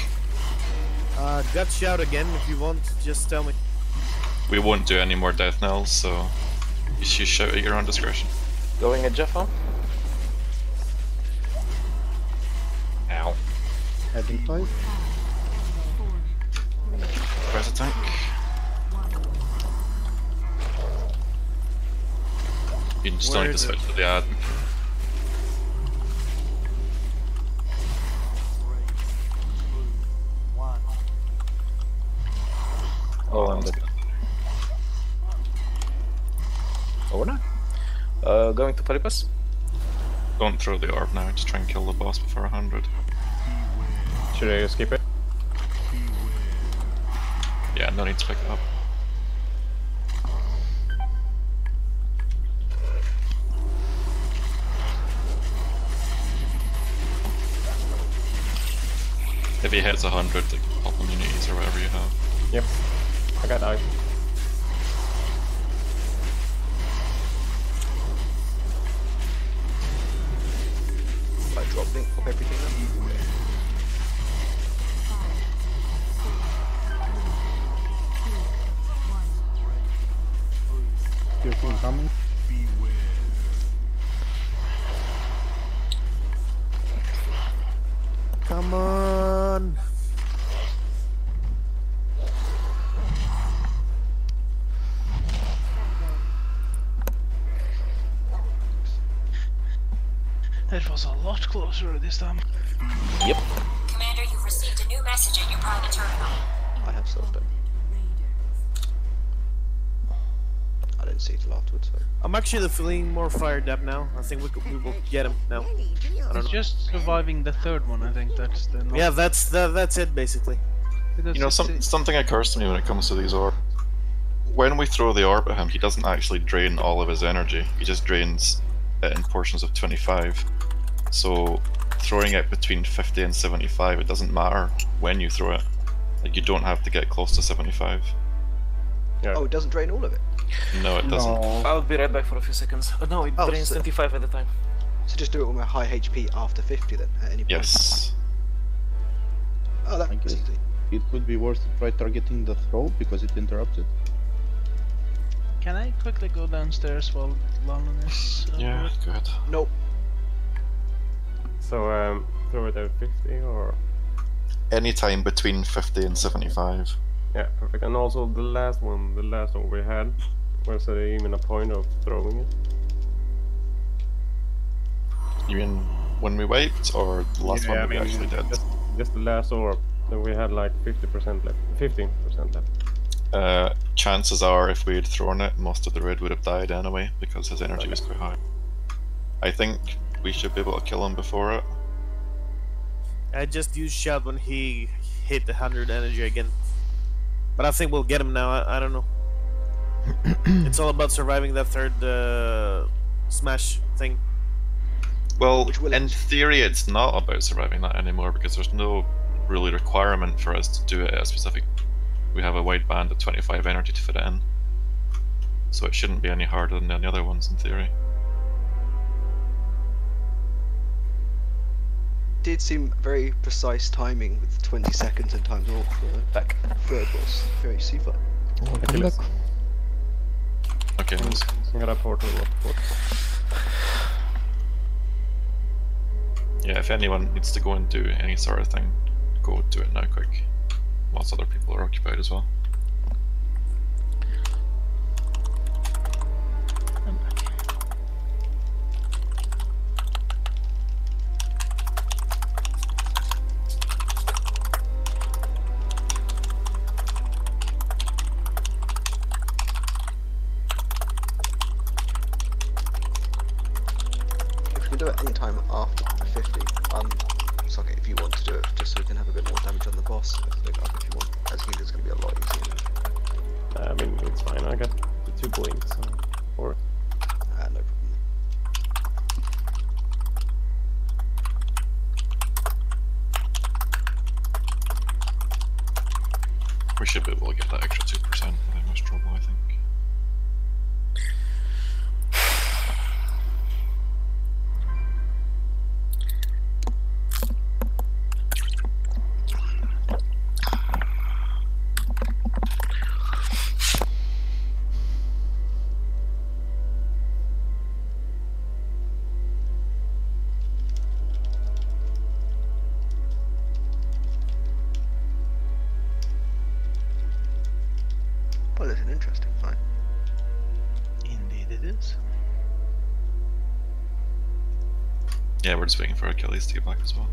Gut shout again if you want, just tell me. We won't do any more death knells, so you should shout at your own discretion. Going at Jeff, huh? Ow. Adding 5. Where's the tank? You just don't need to switch to the ad. Oh, I'm dead. Oh, we're not. Going to Polypus? Don't throw the orb now, just try and kill the boss before 100. Should I skip it? Yeah, no need to pick it up. If he hits 100, like, pop immunities or whatever you have. Yep. I got dive. I dropped it, pop everything up. Careful incoming. Come on. That was a lot closer this time. Yep. Commander, you've received a new message at your private terminal. I have self-done. I didn't see it till afterwards, so. I'm actually feeling more fired up now. I think we will get him now. I don't It's know. just surviving the third one, I think that's the... Yeah, that's it basically. You know, something occurs to me when it comes to these orbs. When we throw the orb at him, he doesn't actually drain all of his energy. He just drains it in portions of 25. So throwing it between 50 and 75, it doesn't matter when you throw it. Like, you don't have to get close to 75. Yeah. Oh, it doesn't drain all of it? No, it doesn't. I'll be right back for a few seconds. No, it drains 25 at a time. So just do it with my high HP after 50 then, at any point? Yes. Oh, that's easy. It could be worth to try targeting the throw because it interrupted. Can I quickly go downstairs while London is... Yeah, good. Nope. So, throw it at 50 or... Anytime between 50 and 75. Yeah, perfect. And also the last one we had, was there even a point of throwing it? You mean when we wiped, or the last one that we actually did? Just the last orb, then we had like 50% left, 15% left. Chances are, if we had thrown it, most of the raid would have died anyway, because his energy was quite high. I think we should be able to kill him before it. I just used shout when he hit the 100 energy again. But I think we'll get him now, I don't know. It's all about surviving that third smash thing. Well, in theory it's not about surviving that anymore, because there's no really requirement for us to do it at a specific... We have a wide band of 25 energy to fit it in. So it shouldn't be any harder than the other ones in theory. Did seem very precise timing with 20 seconds and times all for back third boss. Very super. Okay, let's get a portal. Yeah, if anyone needs to go and do any sort of thing, go do it now quick. Whilst other people are occupied as well. If we do it any time after 50, it's okay if you want to do it, just so we can have a bit more damage on the boss. If you want, I think it's going to be a lot easier. I mean, it's fine, I got the 2 blinks, or... No problem. We should be able to get that extra 2% without much trouble, I think. Well, it's an interesting fight. Indeed it is. Yeah, we're just waiting for Achilles to get back as well.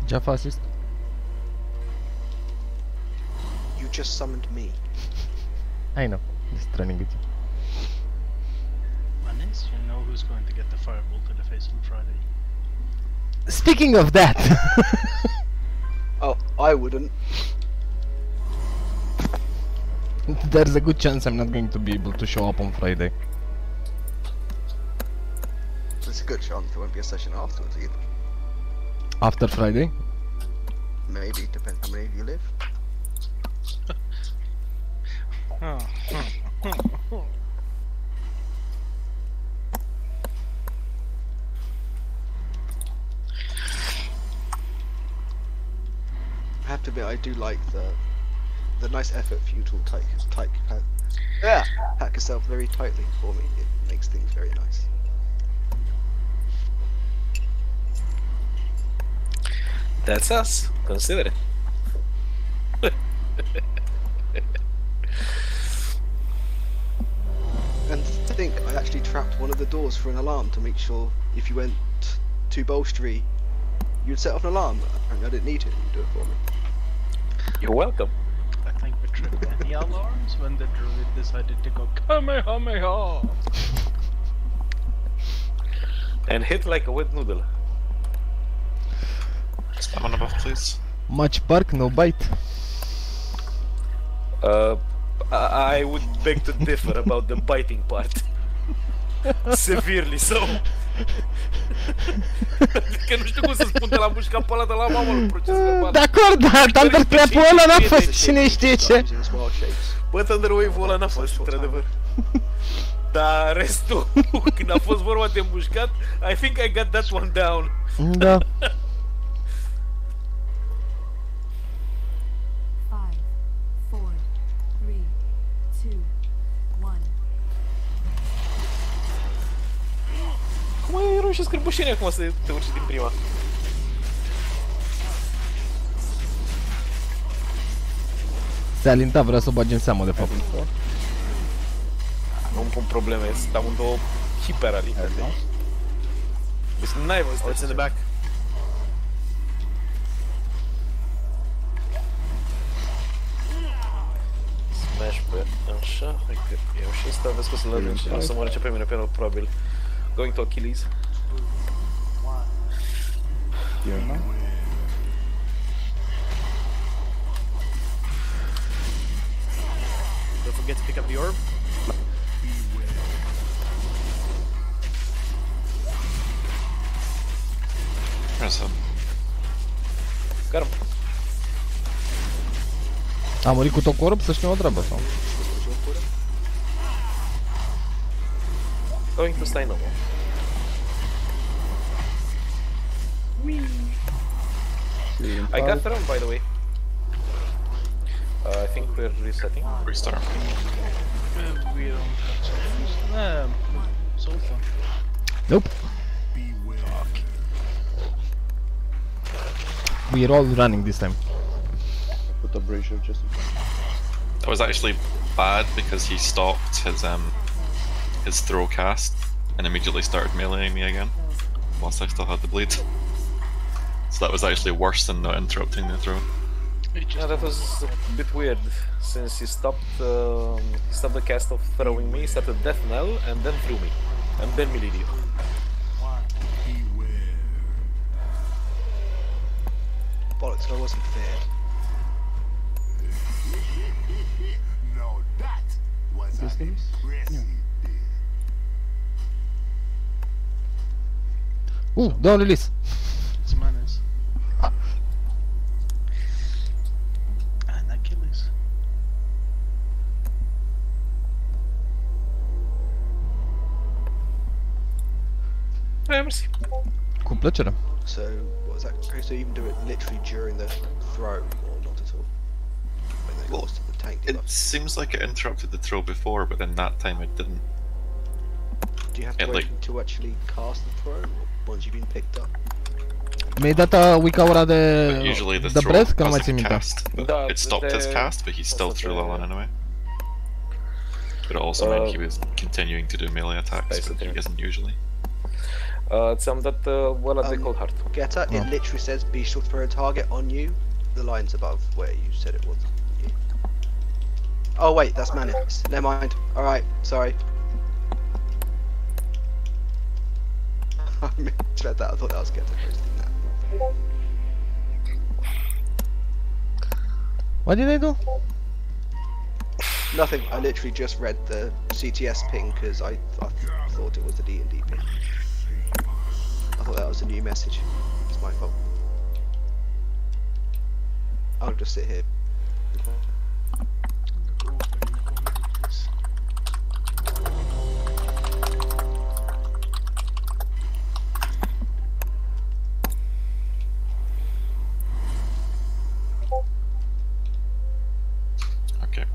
Jaffa assist. You just summoned me. I know, just training with you. Manis, you know who's going to get the fireball to the face on Friday. Speaking of that! Oh, I wouldn't. There's a good chance I'm not going to be able to show up on Friday. There's a good chance there won't be a session afterwards either. After Friday? Maybe, depends how many of you live. I have to admit, I do like the nice effort for you to pack yourself very tightly for me. It makes things very nice. That's us. Consider it. And think I actually trapped one of the doors for an alarm to make sure if you went to bolstery, you'd set off an alarm. Apparently I didn't need it, you'd do it for me. You're welcome. I think we tripped any alarms when the druid decided to go Kamehameha! And hit like a wet noodle. Someone above, please. Much bark, no bite. I would beg to differ about the biting part. Severely so. Că nu știu cum să spun de la mușca pe ăla de la mamă în proces verbal. De acord, dar Thunderclap-ul ăla n-a fost cine știe ce. Bă, Thunderwave-ul ăla n-a fost, într-adevăr. Dar restul, când a fost vorba de mușcat, I think I got that one down. Da. 5, 4, 3, 2, 1. Cum ai reușit scârbușenie acum să te urci din prima? Se alinta, vrea să o bage în seamă, de fapt. Nu-mi pun probleme, sunt amândouă hiper alintate. Deci n-ai văzut. Oh, it's in the back. Smash pe așa, hai că eu și ăsta vezi că o să lădăm și o să mă rece pe mine, probabil. Going to Achilles. Don't forget to pick up the orb. Where's him? Got him. A murit cu tot corp să știu o treabă sau? Going to stay normal. I got thrown, by the way. I think we're resetting. Restart. We don't have Sulfa. Nope. We're all running this time. Put a brazier just in case. That was actually bad because he stopped his throw cast and immediately started meleeing me again whilst I still had the bleed. So that was actually worse than not interrupting the throw. Yeah, that was a bit weird since he stopped the cast of throwing me, started death knell, and then threw me, and then meleeed you. Bollocks, I wasn't fair. No, that was impressive. Don't release. It's Manus. And Achilles. Mercy. Cu plăcere. So, what was that? So you even do it literally during the throw, or not at all? When they Well, lost to the tank It debuff? seems like it interrupted the throw before, but then that time it didn't. Do you have to it, wait like- to actually cast the throw, or once you've been picked up? Mi-ai dat Wicca-ura de... But usually the de throw breath, că nu mai doesn't țin minte. cast. But Da, it stopped his the- cast, but he still threw Lelan anyway. But it also meant he was continuing to do melee attacks, but he isn't usually. Ți-am dat ăla de Cold Heart. Getter, it literally says be sure to throw a target on you. The line's above where you said it was. Oh wait, that's Manus. Never mind. Alright, sorry. I misread that, I thought that was Getter posting that. What did I do? Nothing, I literally just read the CTS ping because I thought it was the D&D ping. I thought that was a new message. It's my fault. I'll just sit here. Okay.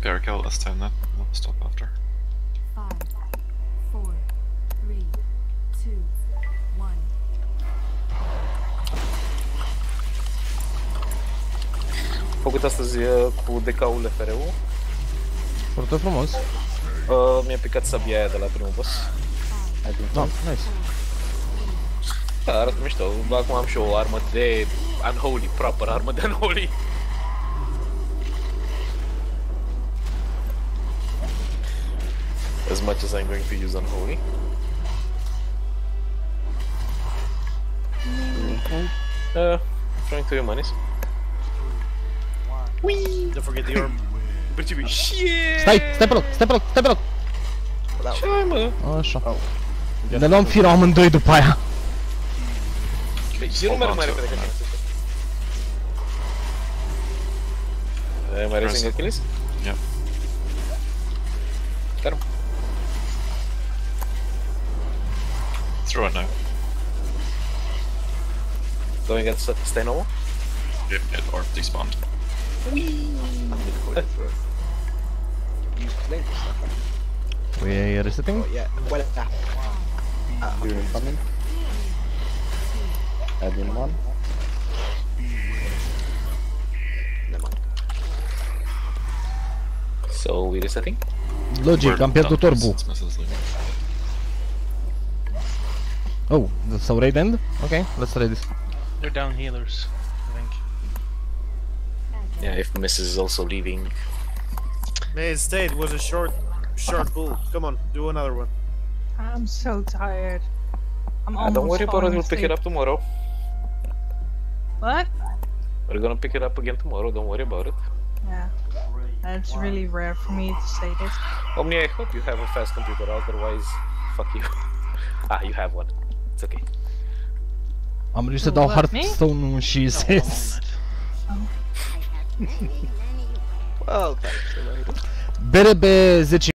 Bear kill this time then. We'll stop after. 5, 4, 3, 2, 1. făcut astăzi cu DK-ul FR-ul. Foarte frumos. Mi-a picat sabia aia de la primul boss. Da, nice. Da, arată mișto. Acum am și o armă de Unholy, proper armă de Unholy. As much as I'm going to use Unholy. Trying to humanize. Whee! Don't forget the orb. Shit! Stai pe loc, stai pe loc! Ce ai, mă? Așa. Ne luăm firul amândoi după aia. Deci eu nu merg mai repede ca tine. Am I raising Achilles? Yeah. Got him. Throw it now. Going at stay normal? Yep, it orb despawned. We resetting? Oh, yeah. Well, You're incoming. Add in one. Never mind. So we resetting? Logic, am pierdut orbul. Oh, so raid end? Okay, let's raid this. They're down healers, I think. Yeah, if Mrs. is also leaving. Hey, it stayed. It was a short pull. Come on, do another one. I'm so tired. I'm almost Don't worry about it, falling we'll pick it asleep. up tomorrow. What? We're gonna pick it up again tomorrow, don't worry about it. Yeah. It's really rare for me to say this. Omni, I hope you have a fast computer, otherwise, fuck you. You have one. It's okay. Am reușit să dau Hearthstone-ul și SS. Well, thanks. BRB 10